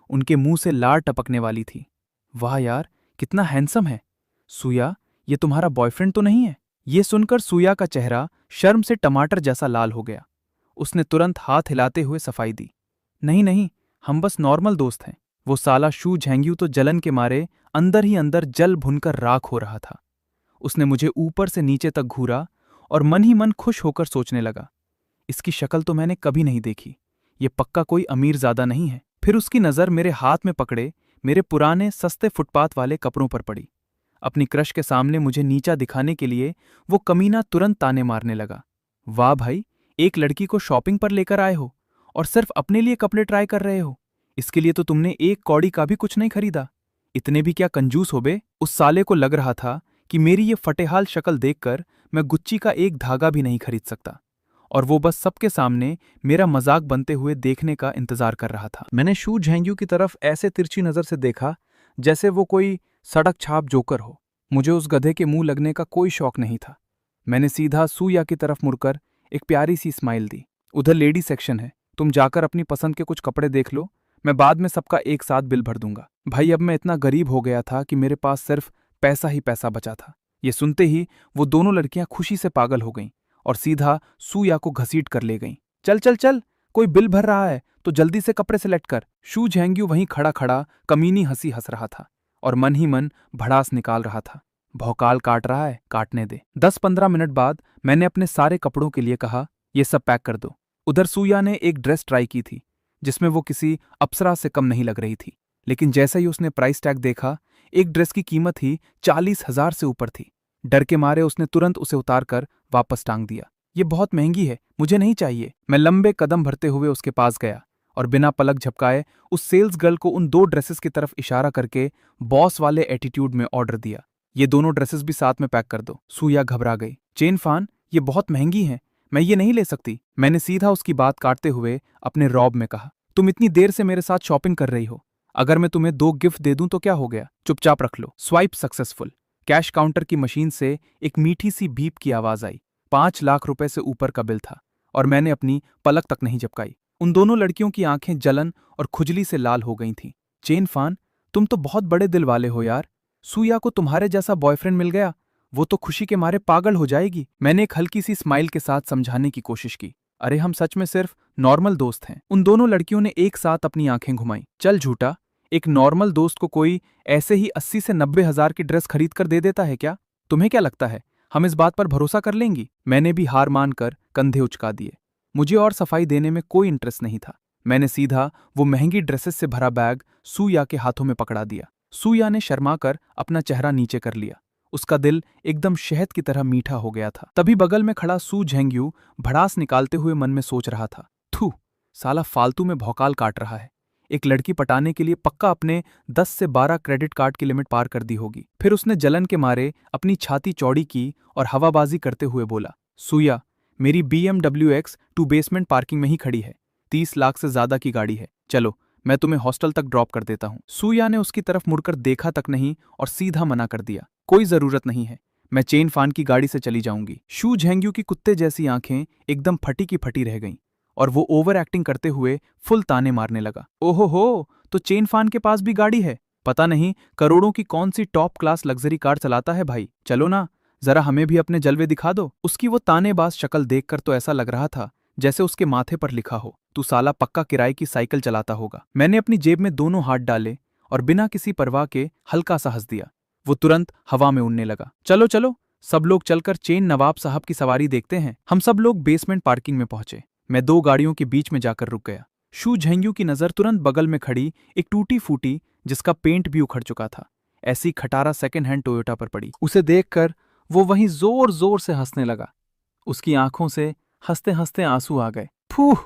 उनके मुंह से लार टपकने वाली थी। वाह यार, कितना हैंडसम है। सूया, ये तुम्हारा बॉयफ्रेंड तो नहीं है? ये सुनकर सूया का चेहरा शर्म से टमाटर जैसा लाल हो गया। उसने तुरंत हाथ हिलाते हुए सफाई दी, नहीं नहीं, हम बस नॉर्मल दोस्त हैं। वो साला शू झेंग्यू तो जलन के मारे अंदर ही अंदर जल भुनकर राख हो रहा था। उसने मुझे ऊपर से नीचे तक घूरा और मन ही मन खुश होकर सोचने लगा, इसकी शक्ल तो मैंने कभी नहीं देखी। ये पक्का कोई अमीरजादा नहीं है। फिर उसकी नज़र मेरे हाथ में पकड़े मेरे पुराने सस्ते फुटपाथ वाले कपड़ों पर पड़ी। अपनी क्रश के सामने मुझे नीचा दिखाने के लिए वो कमीना तुरंत ताने मारने लगा। वाह भाई, एक लड़की को शॉपिंग पर लेकर आए हो और सिर्फ अपने लिए कपड़े ट्राई कर रहे हो। इसके लिए तो तुमने एक कौड़ी का भी कुछ नहीं खरीदा। इतने भी क्या कंजूस हो बे? उस साले को लग रहा था कि मेरी ये फटेहाल शक्ल देखकर मैं गुच्ची का एक धागा भी नहीं खरीद सकता, और वो बस सबके सामने मेरा मजाक बनते हुए देखने का इंतजार कर रहा था। मैंने शू झेंग्यू की तरफ ऐसे तिरछी नजर से देखा जैसे वो कोई सड़क छाप जोकर हो। मुझे उस गधे के मुंह लगने का कोई शौक नहीं था। मैंने सीधा सूया की तरफ मुड़कर एक प्यारी सी स्माइल दी। उधर लेडी सेक्शन है, तुम जाकर अपनी पसंद के कुछ कपड़े देख लो, मैं बाद में सबका एक साथ बिल भर दूंगा। भाई, अब मैं इतना गरीब हो गया था कि मेरे पास सिर्फ पैसा ही पैसा बचा था। ये सुनते ही वो दोनों लड़कियां खुशी से पागल हो गईं और सीधा सूया को घसीट कर ले गईं। चल चल चल, कोई बिल भर रहा है तो जल्दी से कपड़े सेलेक्ट कर। शू झेंग्यू वहीं खड़ा खड़ा कमीनी हंसी हंस रहा था और मन ही मन भड़ास निकाल रहा था। भौकाल काट रहा है, काटने दे। 10-15 मिनट बाद मैंने अपने सारे कपड़ों के लिए कहा, ये सब पैक कर दो। उधर सूया ने एक ड्रेस ट्राई की थी जिसमें वो किसी अप्सरा से कम नहीं लग रही थी, लेकिन जैसे ही उसने प्राइस टैग देखा, एक ड्रेस की कीमत ही 40,000 से ऊपर थी। डर के मारे उसने तुरंत उसे उतारकर वापस टांग दिया। ये बहुत महंगी है, मुझे नहीं चाहिए। मैं लंबे कदम भरते हुए उसके पास गया और बिना पलक झपकाए उस सेल्स गर्ल को उन 2 ड्रेसेस की तरफ इशारा करके बॉस वाले एटीट्यूड में ऑर्डर दिया, ये दोनों ड्रेसेस भी साथ में पैक कर दो। सूया घबरा गई। चेन फान, ये बहुत महंगी हैं, मैं ये नहीं ले सकती। मैंने सीधा उसकी बात काटते हुए अपने रौब में कहा, तुम इतनी देर से मेरे साथ शॉपिंग कर रही हो, अगर मैं तुम्हें 2 गिफ्ट दे दूं तो क्या हो गया? चुपचाप रख लो। Swipe successful. कैश काउंटर की मशीन से एक मीठी सी बीप की आवाज आई। 5 लाख रुपए से ऊपर का बिल था और मैंने अपनी पलक तक नहीं झपकाई। उन दोनों लड़कियों की आंखें जलन और खुजली से लाल हो गई थीं। चेन फान, तुम तो बहुत बड़े दिल वाले हो यार। सूया को तुम्हारे जैसा बॉयफ्रेंड मिल गया, वो तो खुशी के मारे पागल हो जाएगी। मैंने एक हल्की सी स्माइल के साथ समझाने की कोशिश की, अरे हम सच में सिर्फ नॉर्मल दोस्त हैं। उन दोनों लड़कियों ने एक साथ अपनी आंखें घुमाई। चल झूठा, एक नॉर्मल दोस्त को कोई ऐसे ही 80 से 90 हजार की ड्रेस खरीद कर दे देता है क्या? तुम्हें क्या लगता है हम इस बात पर भरोसा कर लेंगी? मैंने भी हार मानकर कंधे उचका दिए। मुझे और सफाई देने में कोई इंटरेस्ट नहीं था। मैंने सीधा वो महंगी ड्रेसेस से भरा बैग सूया के हाथों में पकड़ा दिया। सूया ने शर्माकर अपना चेहरा नीचे कर लिया। उसका दिल एकदम शहद की तरह मीठा हो गया था। तभी बगल में खड़ा सू झेंग्यू भड़ास निकालते हुए मन में सोच रहा था, थू, साला फालतू में भौकाल काट रहा है। एक लड़की पटाने के लिए पक्का अपने 10 से 12 क्रेडिट कार्ड की लिमिट पार कर दी होगी। फिर उसने जलन के मारे अपनी छाती चौड़ी की और हवाबाजी करते हुए बोला, सूया, मेरी BMW X2 बेसमेंट पार्किंग में ही खड़ी है, 30 लाख से ज्यादा की गाड़ी है, चलो मैं तुम्हें हॉस्टल तक ड्रॉप कर देता हूं। सूया ने उसकी तरफ मुड़कर देखा तक नहीं और सीधा मना कर दिया, कोई जरूरत नहीं है, मैं चेन फान की गाड़ी से चली जाऊंगी। शू झेंग्यू की कुत्ते जैसी आंखें एकदम फटी की फटी रह गईं और वो ओवर एक्टिंग करते हुए फुल ताने मारने लगा। ओहो हो, तो चेन फान के पास भी गाड़ी है? पता नहीं करोड़ों की कौन सी टॉप क्लास लग्जरी कार चलाता है भाई। चलो ना, जरा हमें भी अपने जलवे दिखा दो। उसकी वो तानेबाज शक्ल देखकर तो ऐसा लग रहा था जैसे उसके माथे पर लिखा हो, तू साला पक्का किराए की साइकिल चलाता होगा। मैंने अपनी जेब में दोनों हाथ डाले और बिना किसी परवाह के हल्का सा हंस दिया। वो तुरंत हवा में उड़ने लगा। चलो चलो, सब लोग चलकर चेन नवाब साहब की सवारी देखते हैं। हम सब लोग बेसमेंट पार्किंग में पहुंचे। मैं 2 गाड़ियों के बीच में जाकर रुक गया। शू झेंगू की नजर तुरंत बगल में खड़ी एक टूटी फूटी, जिसका पेंट भी उखड़ चुका था, ऐसी खटारा सेकंड हैंड टोयोटा पर पड़ी। उसे देखकर वो वहीं जोर जोर से हंसने लगा। उसकी आंखों से हंसते हंसते आंसू आ गए। फूह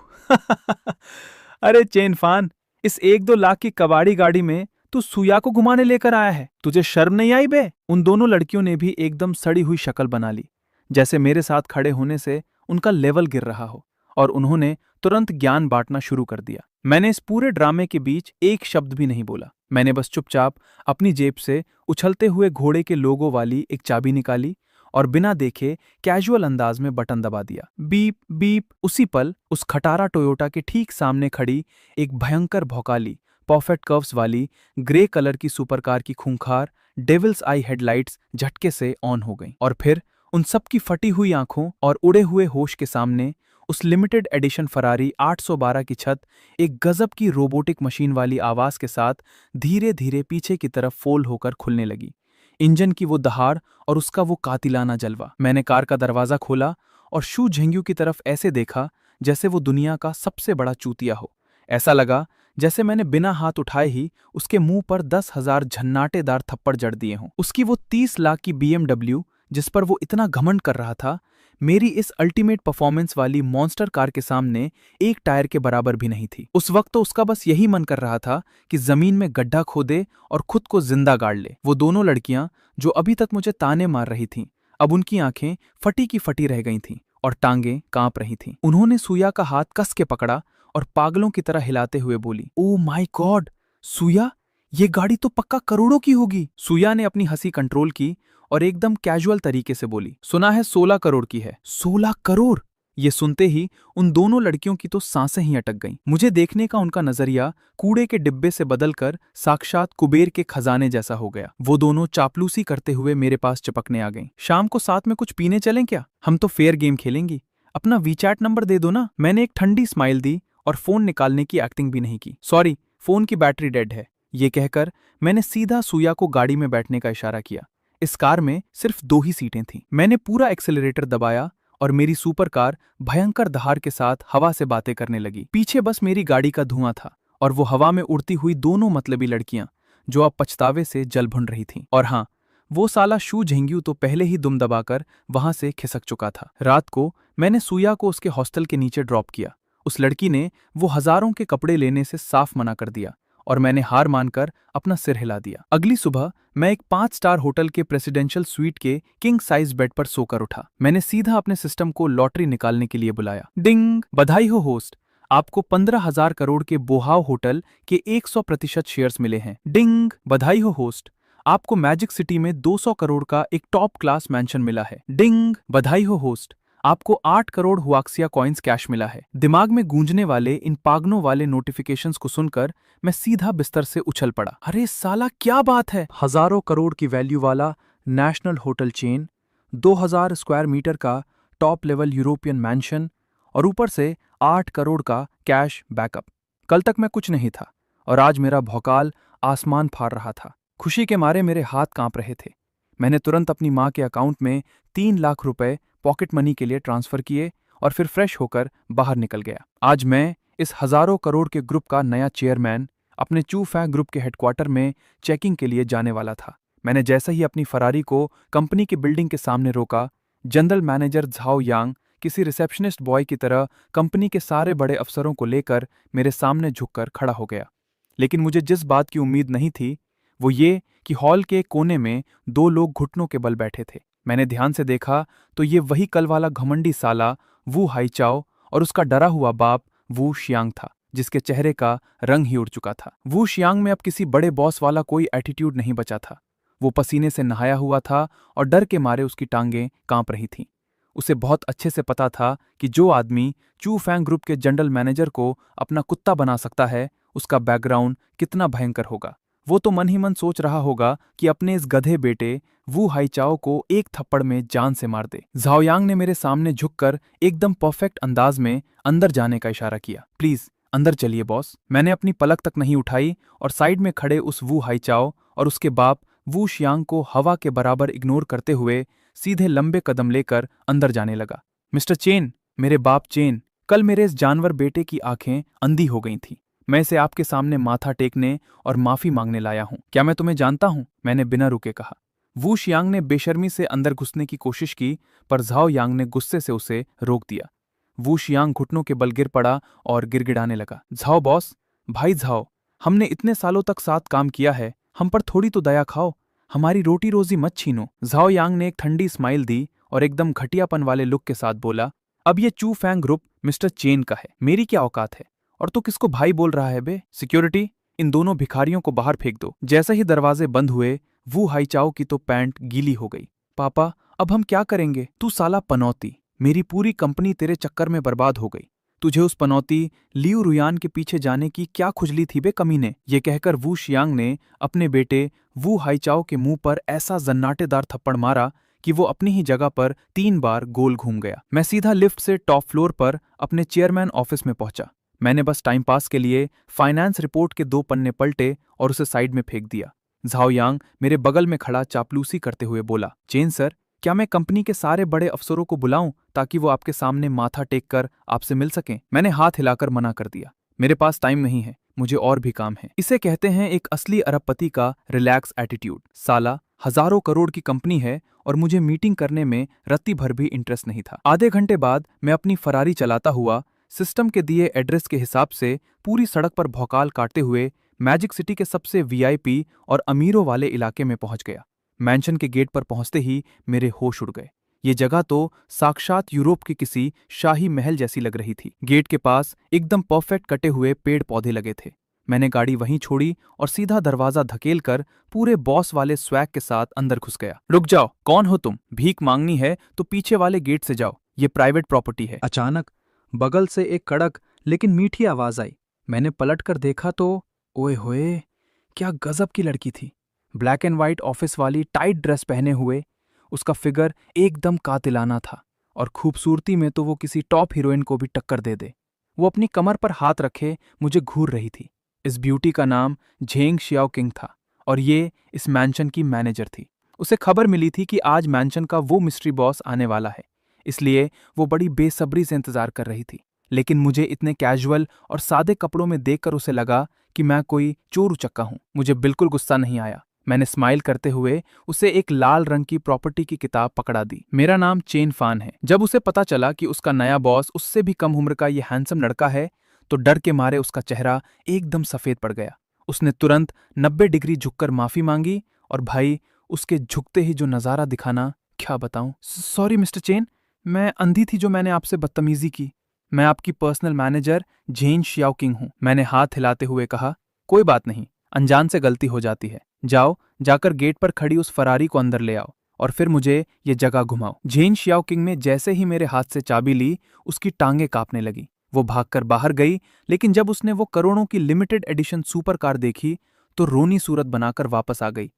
अरे चेनफान, इस 1-2 लाख की कबाड़ी गाड़ी में तू सुया को घुमाने लेकर आया है? तुझे शर्म नहीं आई बे? उन दोनों लड़कियों ने भी एकदम सड़ी हुई शक्ल बना ली, जैसे मेरे साथ खड़े होने से उनका लेवल गिर रहा हो, और उन्होंने तुरंत ज्ञान बांटना शुरू कर दिया। मैंने इस पूरे ड्रामे के बीच एक शब्द भी नहीं बोला। मैंने बस चुपचाप अपनी जेब से उछलते हुए घोड़े के लोगो वाली एक चाबी निकाली और बिना देखे कैजुअल अंदाज में बटन दबा दिया। Beep beep. उसी पल उस खटारा टोयोटा के ठीक सामने खड़ी एक भयंकर भौकाली, परफेक्ट कर्व्स वाली ग्रे कलर की सुपरकार की खूंखार डेविल्स आई हेडलाइट्स झटके से ऑन हो गईं। और फिर उन सबकी फटी हुई आंखों और उड़े हुए होश के सामने उस लिमिटेड एडिशन फरारी 812 की छत एक गजब की रोबोटिक मशीन वाली आवाज के साथ धीरे धीरे पीछे की तरफ फोल्ड होकर खुलने लगी। इंजन की वो दहाड़ और उसका वो कातिलाना जलवा। मैंने कार का दरवाजा खोला और शू झेंगू की तरफ ऐसे देखा जैसे वो दुनिया का सबसे बड़ा चूतिया हो। ऐसा लगा जैसे मैंने बिना हाथ उठाए ही उसके मुंह पर 10,000 झन्नाटेदार थप्पड़ जड़ दिए हों। उसकी वो 30 लाख की BMW, जिस पर वो इतना घमंड कर रहा था, मेरी इस अल्टीमेट परफॉर्मेंस वाली मॉन्स्टर कार के सामने एक टायर के बराबर भी नहीं थी। उस वक्त तो उसका बस यही मन कर रहा था कि जमीन में गड्ढा खोदे और खुद को जिंदा गाड़ ले। वो दोनों लड़कियां जो अभी तक मुझे ताने मार रही थीं, अब उनकी आंखें फटी की फटी रह गई थीं और टांगें कांप रही थीं। उन्होंने सुया का हाथ कस के पकड़ा और पागलों की तरह हिलाते हुए बोली, ओह माय गॉड सुया, ये गाड़ी तो पक्का करोड़ों की होगी। सुया ने अपनी हंसी कंट्रोल की और एकदम कैजुअल तरीके से बोली, सुना है 16 करोड़ की है। 16 करोड़? ये सुनते ही उन दोनों लड़कियों की तो सांसें ही अटक गईं। मुझे देखने का उनका नजरिया कूड़े के डिब्बे से बदलकर साक्षात कुबेर के खजाने जैसा हो गया। वो दोनों चापलूसी करते हुए मेरे पास चिपकने आ गईं। शाम को साथ में कुछ पीने चलें क्या? हम तो फेयर गेम खेलेंगी। अपना वीचैट नंबर दे दो ना। मैंने एक ठंडी स्माइल दी और फोन निकालने की एक्टिंग भी नहीं की। सॉरी, फोन की बैटरी डेड है। ये कहकर मैंने सीधा सुया को गाड़ी में बैठने का इशारा किया। इस कार में सिर्फ 2 ही सीटें थीं। मैंने पूरा एक्सेलरेटर दबाया और मेरी सुपर कार भयंकर दहाड़ के साथ हवा से बातें करने लगी। पीछे बस मेरी गाड़ी का धुआं था और वो हवा में उड़ती हुई दोनों मतलबी लड़कियां जो अब पछतावे से जल भुन रही थीं। और हाँ, वो साला शू झेंग्यू तो पहले ही दुम दबाकर वहां से खिसक चुका था। रात को मैंने सुया को उसके हॉस्टल के नीचे ड्रॉप किया। उस लड़की ने वो हजारों के कपड़े लेने से साफ मना कर दिया और मैंने हार मानकर अपना सिर हिला दिया। अगली सुबह मैं एक 5 स्टार होटल के प्रेसिडेंशियल स्वीट के किंग साइज बेड पर सोकर उठा। मैंने सीधा अपने सिस्टम को लॉटरी निकालने के लिए बुलाया। डिंग! बधाई हो होस्ट, आपको 15,000 करोड़ के बोहाव होटल के 100% शेयर्स मिले हैं। डिंग! बधाई हो होस्ट, आपको मैजिक सिटी में 200 करोड़ का एक टॉप क्लास मैंशन मिला है। डिंग! बधाई हो होस्ट, आपको 8 करोड़ हुआक्सिया कॉइन्स कैश मिला है। दिमाग में गूंजने वाले इन पागनों वाले नोटिफिकेशंस को सुनकर मैं सीधा बिस्तर से उछल पड़ा। अरे साला क्या बात है! हजारों करोड़ की वैल्यू वाला national hotel chain, 2000 square metre का टॉप लेवल यूरोपियन मैंशन और ऊपर से 8 करोड़ का कैश बैकअप। कल तक मैं कुछ नहीं था और आज मेरा भौकाल आसमान फाड़ रहा था। खुशी के मारे मेरे हाथ कांप रहे थे। मैंने तुरंत अपनी माँ के अकाउंट में 3 लाख रुपए पॉकेट मनी के लिए ट्रांसफर किए और फिर फ्रेश होकर बाहर निकल गया। आज मैं इस हजारों करोड़ के ग्रुप का नया चेयरमैन अपने चू फैंग ग्रुप के हेडक्वार्टर में चेकिंग के लिए जाने वाला था। मैंने जैसे ही अपनी फरारी को कंपनी की बिल्डिंग के सामने रोका, जनरल मैनेजर झाओ यांग किसी रिसेप्शनिस्ट बॉय की तरह कंपनी के सारे बड़े अफसरों को लेकर मेरे सामने झुककर खड़ा हो गया। लेकिन मुझे जिस बात की उम्मीद नहीं थी वो ये कि हॉल के कोने में 2 लोग घुटनों के बल बैठे थे। मैंने ध्यान से देखा तो ये वही कल वाला घमंडी साला वू हाईचाओ और उसका डरा हुआ बाप वू शियांग था, जिसके चेहरे का रंग ही उड़ चुका था। वू शियांग में अब किसी बड़े बॉस वाला कोई एटीट्यूड नहीं बचा था। वो पसीने से नहाया हुआ था और डर के मारे उसकी टांगें कांप रही थीं। उसे बहुत अच्छे से पता था कि जो आदमी चू फैंग ग्रुप के जनरल मैनेजर को अपना कुत्ता बना सकता है, उसका बैकग्राउंड कितना भयंकर होगा। वो तो मन ही मन सोच रहा होगा कि अपने इस गधे बेटे वू हाईचाओ को एक थप्पड़ में जान से मार दे। झाओयांग ने मेरे सामने झुककर एकदम परफेक्ट अंदाज में अंदर जाने का इशारा किया। प्लीज अंदर चलिए बॉस। मैंने अपनी पलक तक नहीं उठाई और साइड में खड़े उस वू हाईचाओ और उसके बाप वू शियांग को हवा के बराबर इग्नोर करते हुए सीधे लंबे कदम लेकर अंदर जाने लगा। मिस्टर चेन, मेरे बाप चेन, कल मेरे इस जानवर बेटे की आंखें अंधी हो गई थीं। मैं इसे आपके सामने माथा टेकने और माफी मांगने लाया हूं। क्या मैं तुम्हें जानता हूं? मैंने बिना रुके कहा। वू शियांग ने बेशर्मी से अंदर घुसने की कोशिश की, पर झाओ यांग ने गुस्से से उसे रोक दिया। वू शियांग घुटनों के बल गिर पड़ा और गिड़गिड़ाने लगा। झाओ बॉस, भाई झाओ, हमने इतने सालों तक साथ काम किया है, हम पर थोड़ी तो दया खाओ, हमारी रोटी रोजी मत छीनो। झाओ यांग ने एक ठंडी स्माइल दी और एकदम घटियापन वाले लुक के साथ बोला, अब ये चू फैंग ग्रुप मिस्टर चेन का है, मेरी क्या औकात है? और तू किसको भाई बोल रहा है बे? सिक्योरिटी, इन दोनों भिखारियों को बाहर फेंक दो। जैसे ही दरवाजे बंद हुए, वू हाईचाओ की तो पैंट गीली हो गई। पापा, अब हम क्या करेंगे? तू साला पनौती, मेरी पूरी कंपनी तेरे चक्कर में बर्बाद हो गई। तुझे उस पनौती लियू रुयान के पीछे जाने की क्या खुजली थी बे कमीने? ये कहकर वू शियांग ने अपने बेटे वू हाईचाओ के मुंह पर ऐसा जन्नाटेदार थप्पड़ मारा कि वो अपनी ही जगह पर 3 बार गोल घूम गया। मैं सीधा लिफ्ट से टॉप फ्लोर पर अपने चेयरमैन ऑफिस में पहुंचा। मैंने बस टाइम पास के लिए फाइनेंस रिपोर्ट के 2 पन्ने पलटे और उसे साइड में फेंक दिया। झाओ यांग मेरे बगल में खड़ा चापलूसी करते हुए बोला, चेन सर, क्या मैं कंपनी के सारे बड़े अफसरों को बुलाऊं ताकि वो आपके सामने माथा टेक कर आपसे मिल सकें? मैंने हाथ हिलाकर मना कर दिया। मेरे पास टाइम नहीं है, मुझे और भी काम है। इसे कहते हैं एक असली अरबपति का रिलैक्स एटीट्यूड। साला, हजारों करोड़ की कंपनी है और मुझे मीटिंग करने में रत्ती भर भी इंटरेस्ट नहीं था। आधे घंटे बाद मैं अपनी फरारी चलाता हुआ सिस्टम के दिए एड्रेस के हिसाब से पूरी सड़क पर भौकाल काटते हुए मैजिक सिटी के सबसे वीआईपी और अमीरों वाले इलाके में पहुंच गया। मैंशन के गेट पर पहुंचते ही मेरे होश उड़ गए। ये जगह तो साक्षात यूरोप के किसी शाही महल जैसी लग रही थी। गेट के पास एकदम परफेक्ट कटे हुए पेड़ पौधे लगे थे। मैंने गाड़ी वहीं छोड़ी और सीधा दरवाजा धकेल कर पूरे बॉस वाले स्वैग के साथ अंदर घुस गया। रुक जाओ, कौन हो तुम? भीख मांगनी है तो पीछे वाले गेट से जाओ, ये प्राइवेट प्रॉपर्टी है। अचानक बगल से एक कड़क लेकिन मीठी आवाज आई। मैंने पलट कर देखा तो ओए होए, क्या गजब की लड़की थी। ब्लैक एंड व्हाइट ऑफिस वाली टाइट ड्रेस पहने हुए उसका फिगर एकदम कातिलाना था और खूबसूरती में तो वो किसी टॉप हीरोइन को भी टक्कर दे दे। वो अपनी कमर पर हाथ रखे मुझे घूर रही थी। इस ब्यूटी का नाम झेंग शियाओ किंग था और ये इस मैंशन की मैनेजर थी। उसे खबर मिली थी कि आज मैंशन का वो मिस्ट्री बॉस आने वाला है, इसलिए वो बड़ी बेसब्री से इंतजार कर रही थी। लेकिन मुझे इतने कैजुअल और सादे कपड़ों में देखकर उसे लगा कि मैं कोई चोर उचक्का हूं। मुझे बिल्कुल गुस्सा नहीं आया। मैंने स्माइल करते हुए उसे एक लाल रंग की प्रॉपर्टी की किताब पकड़ा दी। मेरा नाम चेन फान है। जब उसे पता चला कि उसका नया बॉस उससे भी कम उम्र का ये हैंडसम लड़का है तो डर के मारे उसका चेहरा एकदम सफेद पड़ गया। उसने तुरंत 90 डिग्री झुककर माफी मांगी और भाई, उसके झुकते ही जो नजारा दिखाना, क्या बताऊं। सॉरी मिस्टर चेन, मैं अंधी थी जो मैंने आपसे बदतमीजी की। मैं आपकी personal manager Zhen Xiao Qing हूं। मैंने हाथ हिलाते हुए कहा, कोई बात नहीं, अनजान से गलती हो जाती है। जाओ, जाकर गेट पर खड़ी उस फरारी को अंदर ले आओ और फिर मुझे ये जगह घुमाओ। झेन शियाओ किंग ने जैसे ही मेरे हाथ से चाबी ली, उसकी टांगें कांपने लगी। वो भागकर बाहर गई, लेकिन जब उसने वो करोड़ों की लिमिटेड एडिशन सुपर कार देखी तो रोनी सूरत बनाकर वापस आ गई।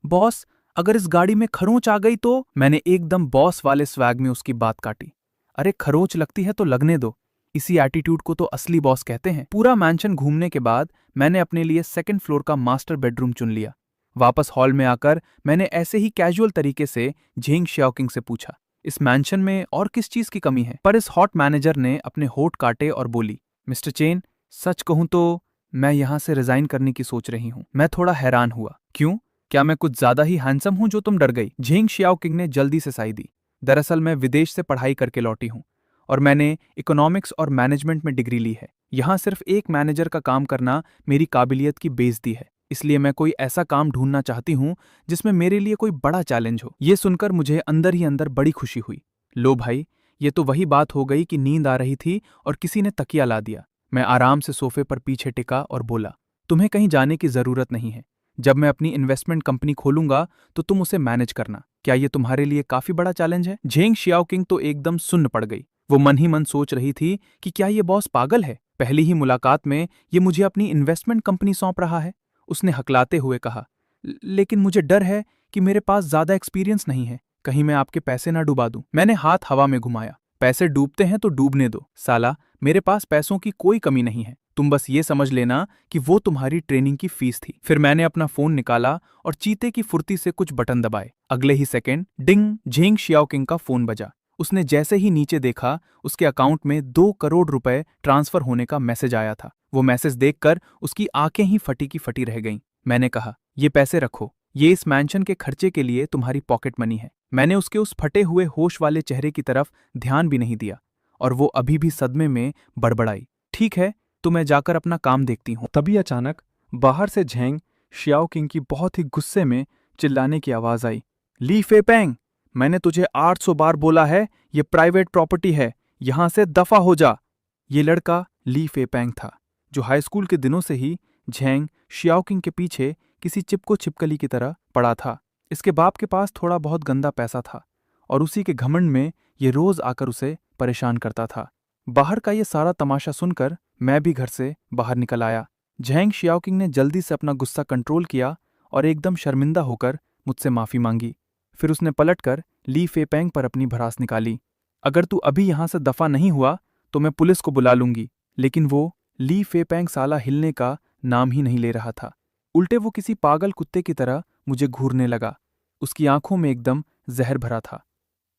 बॉस, अगर इस गाड़ी में खरोंच आ गई तो? मैंने एकदम बॉस वाले स्वैग में उसकी बात काटी। अरे खरोंच लगती है तो लगने दो, इसी एटीट्यूड को तो असली बॉस कहते हैं। पूरा मैंशन घूमने के बाद मैंने अपने लिए 2nd फ्लोर का मास्टर बेडरूम चुन लिया। वापस हॉल में आकर मैंने ऐसे ही कैजुअल तरीके से झेंग शियाओकिंग से पूछा, इस मैंशन में और किस चीज की कमी है? पर इस हॉट मैनेजर ने अपने होठ काटे और बोली, मिस्टर चेन, सच कहूं तो मैं यहां से रिजाइन करने की सोच रही हूं। मैं थोड़ा हैरान हुआ। क्यों? क्या मैं कुछ ज्यादा ही हैंडसम हूं जो तुम डर गई? झेंग शियाओकिंग ने जल्दी से साई दी। दरअसल मैं विदेश से पढ़ाई करके लौटी हूं और मैंने इकोनॉमिक्स और मैनेजमेंट में डिग्री ली है। यहाँ सिर्फ एक मैनेजर का काम करना मेरी काबिलियत की बेइज्जती है, इसलिए मैं कोई ऐसा काम ढूंढना चाहती हूँ जिसमें मेरे लिए कोई बड़ा चैलेंज हो। ये सुनकर मुझे अंदर ही अंदर बड़ी खुशी हुई। लो भाई, ये तो वही बात हो गई कि नींद आ रही थी और किसी ने तकिया ला दिया। मैं आराम से सोफे पर पीछे टिका और बोला, तुम्हें कहीं जाने की जरूरत नहीं है। जब मैं अपनी इन्वेस्टमेंट कंपनी खोलूंगा तो तुम उसे मैनेज करना। क्या ये तुम्हारे लिए काफी बड़ा चैलेंज है? झेंग शियाओकिंग तो एकदम सुन्न पड़ गई। वो मन ही मन सोच रही थी कि क्या ये बॉस पागल है? पहली ही मुलाकात में ये मुझे अपनी इन्वेस्टमेंट कंपनी सौंप रहा है। उसने हकलाते हुए कहा। लेकिन मुझे डर है कि मेरे पास ज्यादा एक्सपीरियंस नहीं है, कहीं मैं आपके पैसे ना डुबा दूं। मैंने हाथ हवा में घुमाया। पैसे डूबते हैं तो डूबने दो साला, मेरे पास पैसों की कोई कमी नहीं है, तुम बस ये समझ लेना कि वो तुम्हारी ट्रेनिंग की फीस थी। फिर मैंने अपना फोन निकाला और चीते की फुर्ती से कुछ बटन दबाए। अगले ही सेकेंड डिंग झेंग शियाओकिंग का फोन बजा। उसने जैसे ही नीचे देखा, उसके अकाउंट में 2 करोड़ रुपए ट्रांसफर होने का मैसेज आया था। वो मैसेज देखकर उसकी आंखें ही फटी की फटी रह गईं। मैंने कहा, ये पैसे रखो, ये इस मैंशन के खर्चे के लिए तुम्हारी पॉकेट मनी है। मैंने उसके उस फटे हुए होश वाले चेहरे की तरफ ध्यान भी नहीं दिया और वो अभी भी सदमे में बड़बड़ाई। ठीक है, तो मैं जाकर अपना काम देखती हूँ। तभी अचानक बाहर से झेंग शियाओकिंग की बहुत ही गुस्से में चिल्लाने की आवाज आई। ली फेपेंग, मैंने तुझे 800 बार बोला है, ये प्राइवेट प्रॉपर्टी है, यहां से दफा हो जा। ये लड़का ली फेपेंग था, जो हाई स्कूल के दिनों से ही झेंग शियाओकिंग के पीछे किसी चिपको छिपकली की तरह पड़ा था। इसके बाप के पास थोड़ा बहुत गंदा पैसा था और उसी के घमंड में ये रोज आकर उसे परेशान करता था। बाहर का ये सारा तमाशा सुनकर मैं भी घर से बाहर निकल आया। झेंग शियाओकिंग ने जल्दी से अपना गुस्सा कंट्रोल किया और एकदम शर्मिंदा होकर मुझसे माफी मांगी। फिर उसने पलटकर ली फेपेंग पर अपनी भड़ास निकाली। अगर तू अभी यहां से दफा नहीं हुआ तो मैं पुलिस को बुला लूंगी। लेकिन वो ली फेपेंग साला हिलने का नाम ही नहीं ले रहा था। उल्टे वो किसी पागल कुत्ते की तरह मुझे घूरने लगा। उसकी आंखों में एकदम जहर भरा था।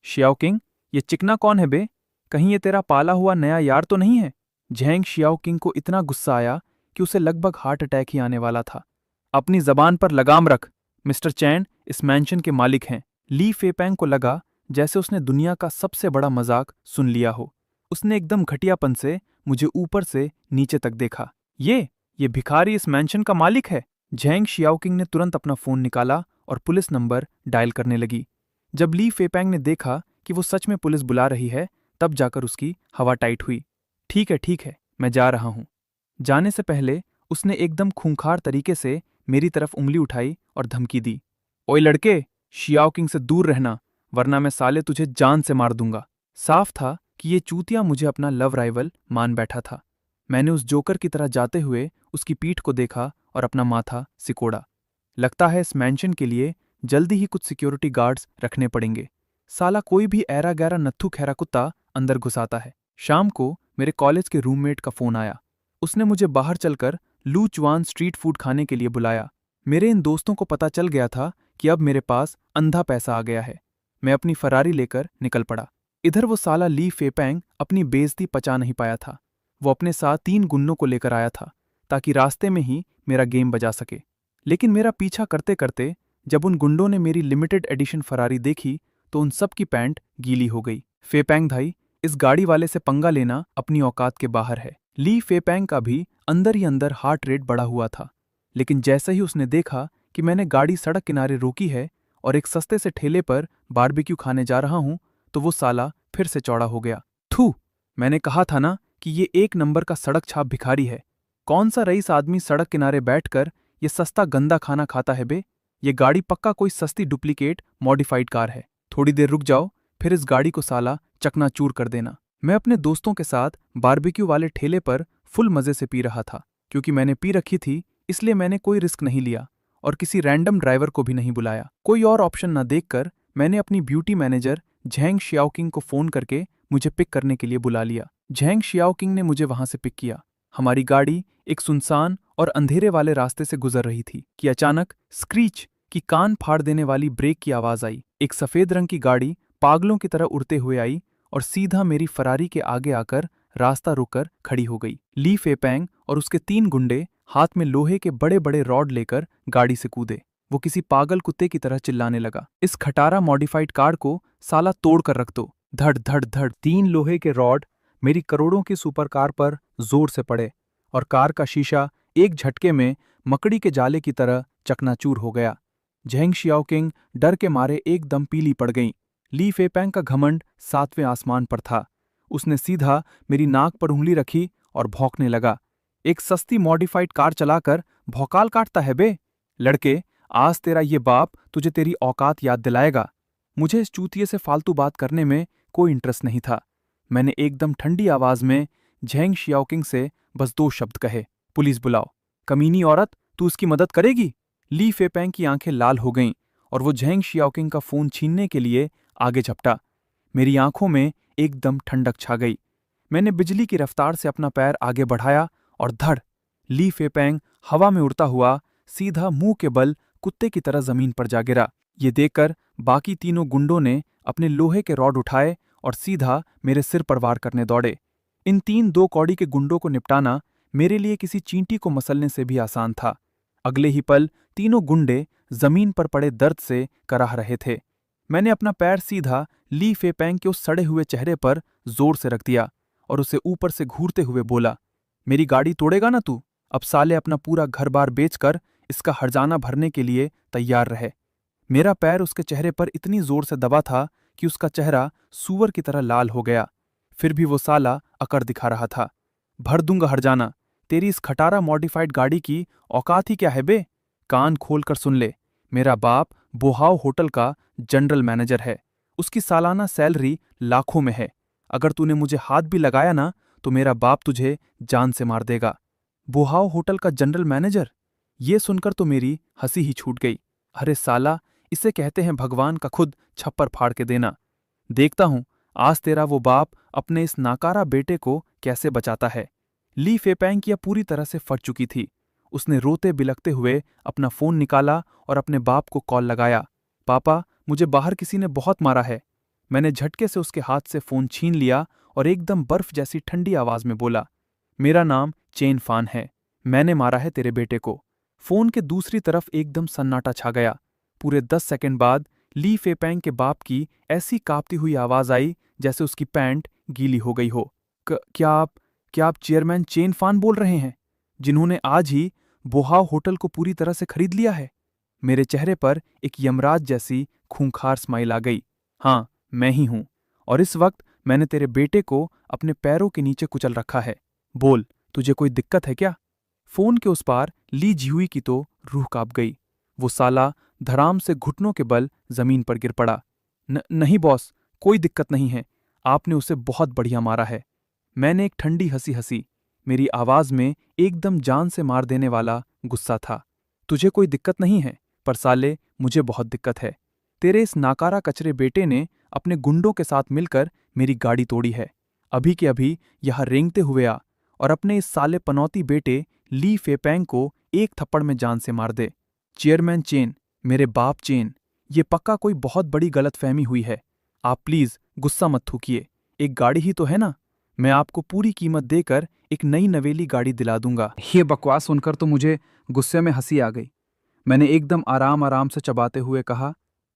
शियाओकिंग, ये चिकना कौन है बे? कहीं ये तेरा पाला हुआ नया यार तो नहीं है? झेंग शियाओकिंग को इतना गुस्सा आया कि उसे लगभग हार्ट अटैक ही आने वाला था। अपनी जबान पर लगाम रख, मिस्टर चैन इस मैंशन के मालिक हैं। ली फेपेंग को लगा जैसे उसने दुनिया का सबसे बड़ा मजाक सुन लिया हो। उसने एकदम घटियापन से मुझे ऊपर से नीचे तक देखा। ये भिखारी इस मैंशन का मालिक है? झेंग शियाओकिंग ने तुरंत अपना फोन निकाला और पुलिस नंबर डायल करने लगी। जब ली फेपेंग ने देखा कि वो सच में पुलिस बुला रही है, तब जाकर उसकी हवा टाइट हुई। ठीक है, मैं जा रहा हूं। जाने से पहले उसने एकदम खूंखार तरीके से मेरी तरफ उंगली उठाई और धमकी दी। ओए लड़के, शियाओकिंग से दूर रहना, वरना मैं साले तुझे जान से मार दूंगा। साफ था कि ये चूतिया मुझे अपना लव राइवल मान बैठा था। मैंने उस जोकर की तरह जाते हुए उसकी पीठ को देखा और अपना माथा सिकोड़ा। लगता है इस मैंशन के लिए जल्दी ही कुछ सिक्योरिटी गार्ड्स रखने पड़ेंगे। साला कोई भी ऐरा गैरा नत्थु खैरा कुत्ता अंदर घुसाता है। शाम को मेरे कॉलेज के रूममेट का फोन आया। उसने मुझे बाहर चलकर लू चुआन स्ट्रीट फूड खाने के लिए बुलाया। मेरे इन दोस्तों को पता चल गया था कि अब मेरे पास अंधा पैसा आ गया है। मैं अपनी फरारी लेकर निकल पड़ा। इधर वो साला ली फेपेंग अपनी बेइज्जती पचा नहीं पाया था। वो अपने साथ 3 गुंडों को लेकर आया था ताकि रास्ते में ही मेरा गेम बजा सके। लेकिन मेरा पीछा करते करते जब उन गुंडों ने मेरी लिमिटेड एडिशन फरारी देखी तो उन सब की पैंट गीली हो गई। फेपेंग भाई, इस गाड़ी वाले से पंगा लेना अपनी औकात के बाहर है। ली फेपेंग का भी अंदर ही अंदर हार्ट रेट बढ़ा हुआ था। लेकिन जैसे ही उसने देखा कि मैंने गाड़ी सड़क किनारे रोकी है और एक सस्ते से ठेले पर बारबेक्यू खाने जा रहा हूं, तो वो साला फिर से चौड़ा हो गया। थू, मैंने कहा था ना कि ये 1 नंबर का सड़क छाप भिखारी है। कौन सा रईस आदमी सड़क किनारे बैठकर ये सस्ता गंदा खाना खाता है बे? ये गाड़ी पक्का कोई सस्ती डुप्लीकेट मॉडिफाइड कार है। थोड़ी देर रुक जाओ, फिर इस गाड़ी को साला चकनाचूर कर देना। मैं अपने दोस्तों के साथ बारबेक्यू वाले ठेले पर फुल मजे से पी रहा था। क्योंकि मैंने पी रखी थी, इसलिए मैंने कोई रिस्क नहीं लिया और किसी रैंडम ड्राइवर को भी नहीं बुलाया। कोई और ऑप्शन न देखकर मैंने अपनी ब्यूटी मैनेजर झेंग शियाओकिंग को फोन करके मुझे पिक करने के लिए बुला लिया। झेंग शियाओकिंग ने मुझे वहां से पिक किया। हमारी गाड़ी एक सुनसान और अंधेरे वाले रास्ते से गुजर रही थी कि अचानक स्क्रीच की कान फाड़ देने वाली ब्रेक की आवाज आई। एक सफेद रंग की गाड़ी पागलों की तरह उड़ते हुए आई और सीधा मेरी फरारी के आगे आकर रास्ता रोककर खड़ी हो गई। ली फेपेंग और उसके 3 गुंडे हाथ में लोहे के बड़े बड़े रॉड लेकर गाड़ी से कूदे। वो किसी पागल कुत्ते की तरह चिल्लाने लगा, इस खटारा मॉडिफाइड कार को साला तोड़ कर रख दो। धड़ धड़ धड़ 3 लोहे के रॉड मेरी करोड़ों की सुपर कार पर जोर से पड़े और कार का शीशा एक झटके में मकड़ी के जाले की तरह चकनाचूर हो गया। झेंग शियाओकिंग डर के मारे एकदम पीली पड़ गईं। ली फेपेंग का घमंड 7वें आसमान पर था। उसने सीधा मेरी नाक पर उंगली रखी और भौंकने लगा। एक सस्ती मॉडिफाइड कार चलाकर भौकाल काटता है बे? लड़के, आज तेरा ये बाप तुझे तेरी औकात याद दिलाएगा। मुझे इस चूतिये से फालतू बात करने में कोई इंटरेस्ट नहीं था। मैंने एकदम ठंडी आवाज में झेंग शियाओकिंग से बस 2 शब्द कहे, पुलिस बुलाओ। कमीनी औरत, तू उसकी मदद करेगी? ली फेपेंग की आंखें लाल हो गईं और वो झेंग शियाओकिंग का फोन छीनने के लिए आगे झपटा। मेरी आंखों में एकदम ठंडक छा गई। मैंने बिजली की रफ्तार से अपना पैर आगे बढ़ाया और धड़, ली फेपेंग हवा में उड़ता हुआ सीधा मुंह के बल कुत्ते की तरह जमीन पर जा गिरा। ये देखकर बाकी तीनों गुंडों ने अपने लोहे के रॉड उठाए और सीधा मेरे सिर पर वार करने दौड़े। इन 2 कौड़ी के गुंडों को निपटाना मेरे लिए किसी चींटी को मसलने से भी आसान था। अगले ही पल तीनों गुंडे जमीन पर पड़े दर्द से कराह रहे थे। मैंने अपना पैर सीधा ली फेपेंग के उस सड़े हुए चेहरे पर जोर से रख दिया और उसे ऊपर से घूरते हुए बोला, मेरी गाड़ी तोड़ेगा ना तू? अब साले अपना पूरा घर बार बेचकर इसका हर्जाना भरने के लिए तैयार रहे। मेरा पैर उसके चेहरे पर इतनी जोर से दबा था कि उसका चेहरा सूअर की तरह लाल हो गया। फिर भी वो साला अकड़ दिखा रहा था। भर दूंगा हर्जाना, तेरी इस खटारा मॉडिफाइड गाड़ी की औकात ही क्या है बे? कान खोल कर सुन ले, मेरा बाप बोहाव होटल का जनरल मैनेजर है। उसकी सालाना सैलरी लाखों में है। अगर तूने मुझे हाथ भी लगाया ना तो मेरा बाप तुझे जान से मार देगा। बोहाव होटल का जनरल मैनेजर? ये सुनकर तो मेरी हंसी ही छूट गई। अरे साला, इसे कहते हैं भगवान का खुद छप्पर फाड़ के देना। देखता हूं आज तेरा वो बाप अपने इस नाकारा बेटे को कैसे बचाता है। ली फेपेंग की पूरी तरह से फट चुकी थी। उसने रोते बिलखते हुए अपना फोन निकाला और अपने बाप को कॉल लगाया। पापा, मुझे बाहर किसी ने बहुत मारा है। मैंने झटके से उसके हाथ से फोन छीन लिया और एकदम बर्फ जैसी ठंडी आवाज में बोला, मेरा नाम चेन फान है। मैंने मारा है तेरे बेटे को। फोन के दूसरी तरफ एकदम सन्नाटा छा गया। पूरे 10 सेकंड बाद ली फेपेंग के बाप की ऐसी कांपती हुई आवाज आई जैसे उसकी पैंट गीली हो गई हो। क्या आप चेयरमैन चेन फान बोल रहे हैं, जिन्होंने आज ही बोहाव होटल को पूरी तरह से खरीद लिया है? मेरे चेहरे पर एक यमराज जैसी खूंखार स्माइल आ गई। हाँ, मैं ही हूं, और इस वक्त मैंने तेरे बेटे को अपने पैरों के नीचे कुचल रखा है। बोल, तुझे कोई दिक्कत है क्या? फोन के उस पार ली जिहुई की तो रूह कांप गई। वो साला धड़ाम से घुटनों के बल जमीन पर गिर पड़ा। नहीं बॉस, कोई दिक्कत नहीं है। आपने उसे बहुत बढ़िया मारा है। मैंने एक ठंडी हंसी हंसी। मेरी आवाज में एकदम जान से मार देने वाला गुस्सा था। तुझे कोई दिक्कत नहीं है, पर साले मुझे बहुत दिक्कत है। तेरे इस नाकारा कचरे बेटे ने अपने गुंडों के साथ मिलकर मेरी गाड़ी तोड़ी है। अभी के अभी यहां रेंगते हुए आ और अपने इस साले पनौती बेटे ली फेपेंग को एक थप्पड़ में जान से मार दे। चेयरमैन चेन, मेरे बाप चेन, ये पक्का कोई बहुत बड़ी गलतफहमी हुई है। आप प्लीज गुस्सा मत थूकिए। एक गाड़ी ही तो है ना, मैं आपको पूरी कीमत देकर एक नई नवेली गाड़ी दिला दूंगा। ये बकवास सुनकर तो मुझे गुस्से में हंसी आ गई। मैंने एकदम आराम आराम से चबाते हुए कहा,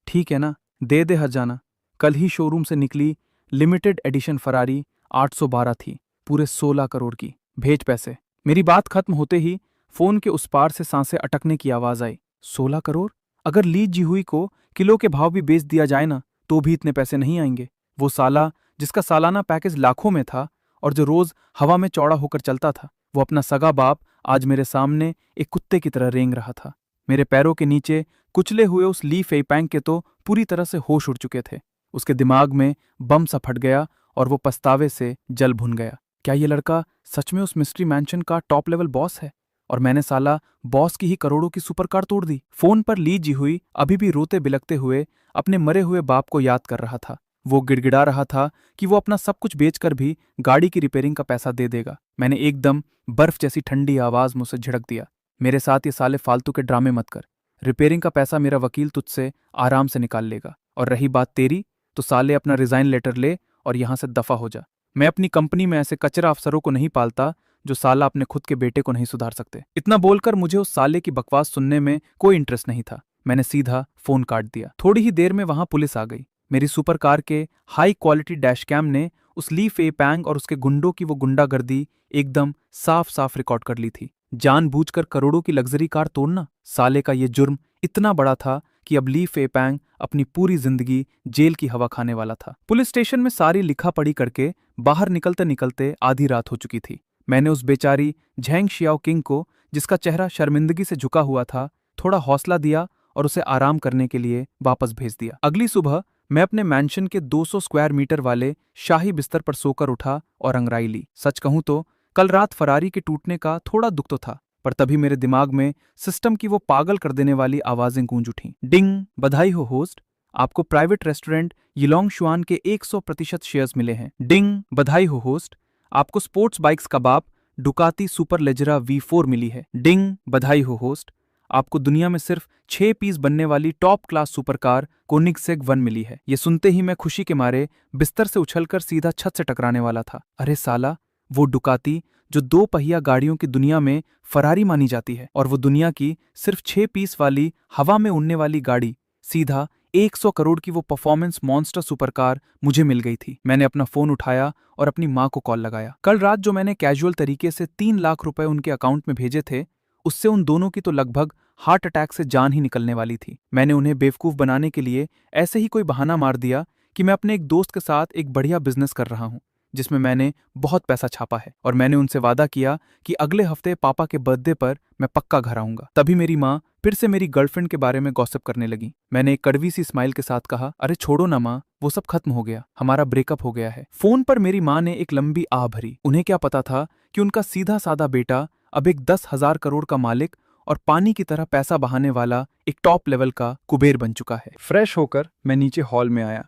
ठीक है ना, दे दे हर्जाना। कल ही शोरूम से निकली लिमिटेड एडिशन फरारी 812 थी, पूरे 16 करोड़ की। भेज पैसे। मेरी बात खत्म होते ही फोन के उस पार से सांसें अटकने की आवाज आई। 16 करोड़? अगर ली जिहुई को किलो के भाव भी बेच दिया जाए ना तो भी इतने पैसे नहीं आएंगे। वो साला जिसका सालाना पैकेज लाखों में था और जो रोज हवा में चौड़ा होकर चलता था, वो अपना सगा बाप आज मेरे सामने एक कुत्ते की तरह रेंग रहा था। मेरे पैरों के नीचे कुचले हुए उस ली फेपेंग के तो पूरी तरह से होश उड़ चुके थे। उसके दिमाग में बम सा फट गया और वो पछतावे से जल भुन गया। क्या ये लड़का सच में उस मिस्ट्री मैंशन का टॉप लेवल बॉस है? और मैंने साला बॉस की ही करोड़ों की सुपरकार तोड़ दी। फोन पर ली जिहुई अभी भी रोते बिलखते हुए अपने मरे हुए बाप को याद कर रहा था। वो गिड़गिड़ा रहा था कि वो अपना सब कुछ बेचकर भी गाड़ी की रिपेयरिंग का पैसा दे देगा। मैंने एकदम बर्फ जैसी ठंडी आवाज मुझसे झिड़क दिया, मेरे साथ ये साले फालतू के ड्रामे मत कर। रिपेयरिंग का पैसा मेरा वकील तुझसे आराम से निकाल लेगा। और रही बात तेरी, तो साले अपना रिजाइन लेटर ले और यहां से दफा हो जा। मैं अपनी कंपनी में ऐसे कचरा अफसरों को नहीं पालता जो साला अपने खुद के बेटे को नहीं सुधार सकते। इतना बोलकर मुझे उस साले की बकवास सुनने में कोई इंटरेस्ट नहीं था। मैंने सीधा फोन काट दिया। थोड़ी ही देर में वहां पुलिस आ गई। मेरी सुपर कार के हाई क्वालिटी डैश कैम ने उस ली फेपेंग और उसके गुंडों की वो गुंडागर्दी एकदम साफ साफ रिकॉर्ड कर ली थी। जानबूझकर करोड़ों की लग्जरी कार तोड़ना, साले का ये जुर्म इतना बड़ा था कि अब ली फेपेंग अपनी पूरी जिंदगी जेल की हवा खाने वाला था। पुलिस स्टेशन में सारी लिखा पढ़ी करके बाहर निकलते निकलते आधी रात हो चुकी थी। मैंने उस बेचारी झेंग शियाओकिंग को, जिसका चेहरा शर्मिंदगी से झुका हुआ था, थोड़ा हौसला दिया और उसे आराम करने के लिए वापस भेज दिया। अगली सुबह मैं अपने मैंशन के 200 स्क्वायर मीटर वाले शाही बिस्तर पर सोकर उठा और अंगड़ाई ली। सच कहूं तो कल रात फरारी के टूटने का थोड़ा दुख तो था, पर तभी मेरे दिमाग में सिस्टम की वो पागल कर देने वाली आवाजें गूंज उठीं। डिंग, बधाई हो होस्ट, आपको प्राइवेट रेस्टोरेंट यिलोंग शुआन के 100% शेयर्स मिले हैं। डिंग, बधाई हो होस्ट, आपको स्पोर्ट्स बाइक्स कबाब डुकाती सुपर लेजरा V4 मिली है। डिंग, बधाई हो होस्ट, आपको दुनिया में सिर्फ 6 पीस बनने वाली टॉप क्लास सुपर कार कोनिग्सेग 1 मिली है। ये सुनते ही मैं खुशी के मारे बिस्तर से उछलकर सीधा छत से टकराने वाला था। अरे साला, वो डुकाती जो 2 पहिया गाड़ियों की दुनिया में फरारी मानी जाती है, और वो दुनिया की सिर्फ 6 पीस वाली हवा में उड़ने वाली गाड़ी सीधा 100 करोड़ की वो परफॉर्मेंस मॉन्स्टर सुपरकार मुझे मिल गई थी। मैंने अपना फोन उठाया और अपनी माँ को कॉल लगाया। कल रात जो मैंने कैजुअल तरीके से 3 लाख रुपए उनके अकाउंट में भेजे थे, उससे उन दोनों की तो लगभग हार्ट अटैक से जान ही निकलने वाली थी। मैंने उन्हें बेवकूफ बनाने के लिए ऐसे ही कोई बहाना मार दिया कि मैं अपने एक दोस्त के साथ एक बढ़िया बिजनेस कर रहा हूँ जिसमें मैंने बहुत पैसा छापा है, और मैंने उनसे वादा किया कि अगले हफ्ते पापा के बर्थडे पर मैं पक्का घर आऊंगा। तभी मेरी माँ फिर से मेरी गर्लफ्रेंड के बारे में गॉसिप करने लगी। मैंने एक कड़वी सी स्माइल के साथ कहा, अरे छोड़ो ना माँ, वो सब खत्म हो गया, हमारा ब्रेकअप हो गया है। फोन पर मेरी माँ ने एक लंबी आह भरी। उन्हें क्या पता था कि उनका सीधा साधा बेटा अब एक 10,000 करोड़ का मालिक और पानी की तरह पैसा बहाने वाला एक टॉप लेवल का कुबेर बन चुका है। फ्रेश होकर मैं नीचे हॉल में आया।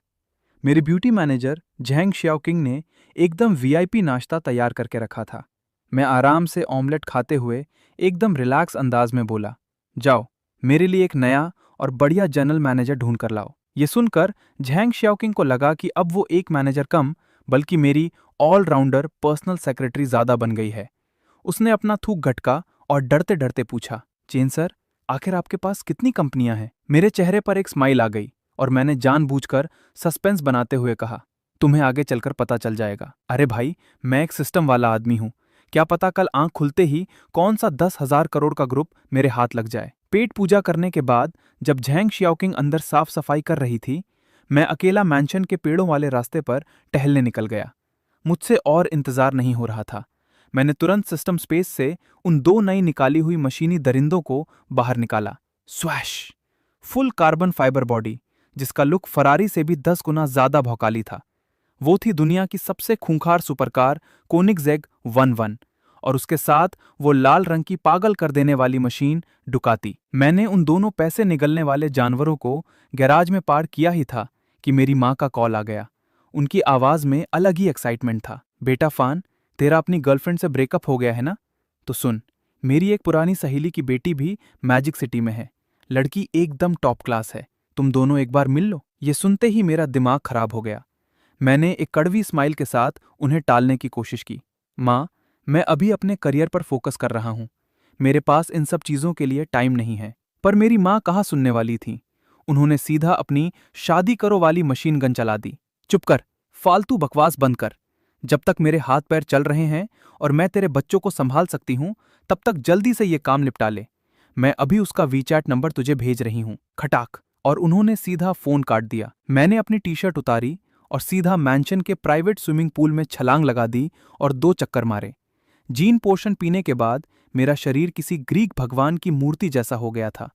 मेरे ब्यूटी मैनेजर झैंग शियाओकिंग ने एकदम VIP नाश्ता तैयार करके रखा था। मैं आराम से ऑमलेट खाते हुए एकदम रिलैक्स अंदाज में बोला, जाओ मेरे लिए एक नया और बढ़िया जनरल मैनेजर ढूंढ कर लाओ। ये सुनकर झैंग शियाओकिंग को लगा कि अब वो एक मैनेजर कम बल्कि मेरी ऑलराउंडर पर्सनल सेक्रेटरी ज्यादा बन गई है। उसने अपना थूक घटका और डरते डरते पूछा, चेन सर, आखिर आपके पास कितनी कंपनियां हैं? मेरे चेहरे पर एक स्माइल आ गई और मैंने जानबूझकर सस्पेंस बनाते हुए कहा, तुम्हें आगे चलकर पता चल जाएगा। अरे भाई, मैं एक सिस्टम वाला आदमी हूं, क्या पता कल आंख खुलते ही कौन सा 10,000 करोड़ का ग्रुप मेरे हाथ लग जाए। पेट पूजा करने के बाद जब झैंग शियाओकिंग अंदर साफ सफाई कर रही थी, मैं अकेला मैंशन के पेड़ों वाले रास्ते पर टहलने निकल गया। मुझसे और इंतजार नहीं हो रहा था। मैंने तुरंत सिस्टम स्पेस से उन 2 नई निकाली हुई मशीनी दरिंदों को बाहर निकाला। Swash! Full carbon fibre body, जिसका लुक फरारी से भी 10 गुना ज्यादा भौकाली था। वो थी दुनिया की सबसे खूंखार सुपरकार कोनिग्सेग 11, और उसके साथ वो लाल रंग की पागल कर देने वाली मशीन डुकाती। मैंने उन दोनों पैसे निगलने वाले जानवरों को गैराज में पार्क किया ही था कि मेरी माँ का कॉल आ गया। उनकी आवाज में अलग ही एक्साइटमेंट था। बेटा फान, तेरा अपनी गर्लफ्रेंड से ब्रेकअप हो गया है ना? तो सुन, मेरी एक पुरानी सहेली की बेटी भी मैजिक सिटी में है। लड़की एकदम टॉप क्लास है, तुम दोनों एक बार मिल लो। ये सुनते ही मेरा दिमाग खराब हो गया। मैंने एक कड़वी स्माइल के साथ उन्हें टालने की कोशिश की। माँ, मैं अभी अपने करियर पर फोकस कर रहा हूँ, मेरे पास इन सब चीज़ों के लिए टाइम नहीं है। पर मेरी माँ कहाँ सुनने वाली थी। उन्होंने सीधा अपनी शादी करो वाली मशीन गन चला दी। चुप कर, फालतू बकवास बंद कर। जब तक मेरे हाथ पैर चल रहे हैं और मैं तेरे बच्चों को संभाल सकती हूँ, तब तक जल्दी से ये काम निपटा ले। मैं अभी उसका वीचैट नंबर तुझे भेज रही हूँ। खटाक! और उन्होंने सीधा फोन काट दिया। मैंने अपनी टी-शर्ट उतारी और सीधा मैंशन के प्राइवेट स्विमिंग पूल में छलांग लगा दी और 2 चक्कर मारे। जीन पोशन पीने के बाद मेरा शरीर किसी ग्रीक भगवान की मूर्ति जैसा हो गया था।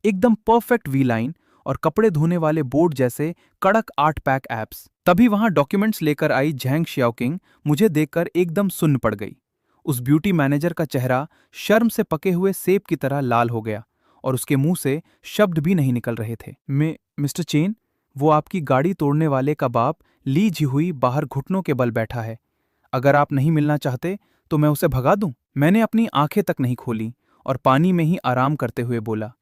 एकदम परफेक्ट वी लाइन और कपड़े धोने वाले बोर्ड जैसे कड़क 8 पैक एब्स। तभी वहां डॉक्यूमेंट्स लेकर आई झैंग शियाओकिंग मुझे देखकर एकदम सुन्न पड़ गई। उस ब्यूटी मैनेजर का चेहरा शर्म से पके हुए सेब की तरह लाल हो गया और उसके मुंह से शब्द भी नहीं निकल रहे थे। मिस्टर चेन, वो आपकी गाड़ी तोड़ने वाले का बाप ली जिहुई बाहर घुटनों के बल बैठा है। अगर आप नहीं मिलना चाहते तो मैं उसे भगा दूं। मैंने अपनी आंखें तक नहीं खोली और पानी में ही आराम करते हुए बोला,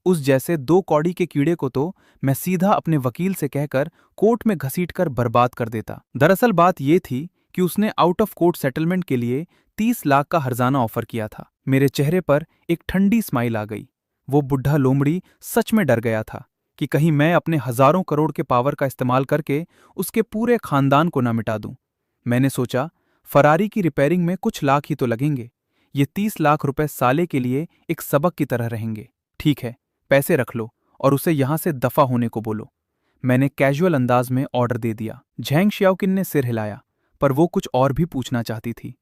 उस जैसे 2 कौड़ी के कीड़े को तो मैं सीधा अपने वकील से कहकर कोर्ट में घसीटकर बर्बाद कर देता। दरअसल बात यह थी कि उसने आउट ऑफ कोर्ट सेटलमेंट के लिए 30 लाख का हर्जाना ऑफर किया था। मेरे चेहरे पर एक ठंडी स्माइल आ गई। वो बुढ़ा लोमड़ी सच में डर गया था कि कहीं मैं अपने हजारों करोड़ के पावर का इस्तेमाल करके उसके पूरे खानदान को न मिटा दूं। मैंने सोचा, फरारी की रिपेयरिंग में कुछ लाख ही तो लगेंगे, ये 30 लाख रुपए साले के लिए एक सबक की तरह रहेंगे। ठीक है, पैसे रख लो और उसे यहां से दफा होने को बोलो, मैंने कैजुअल अंदाज में ऑर्डर दे दिया। झैंग शियाओकिन ने सिर हिलाया, पर वो कुछ और भी पूछना चाहती थी।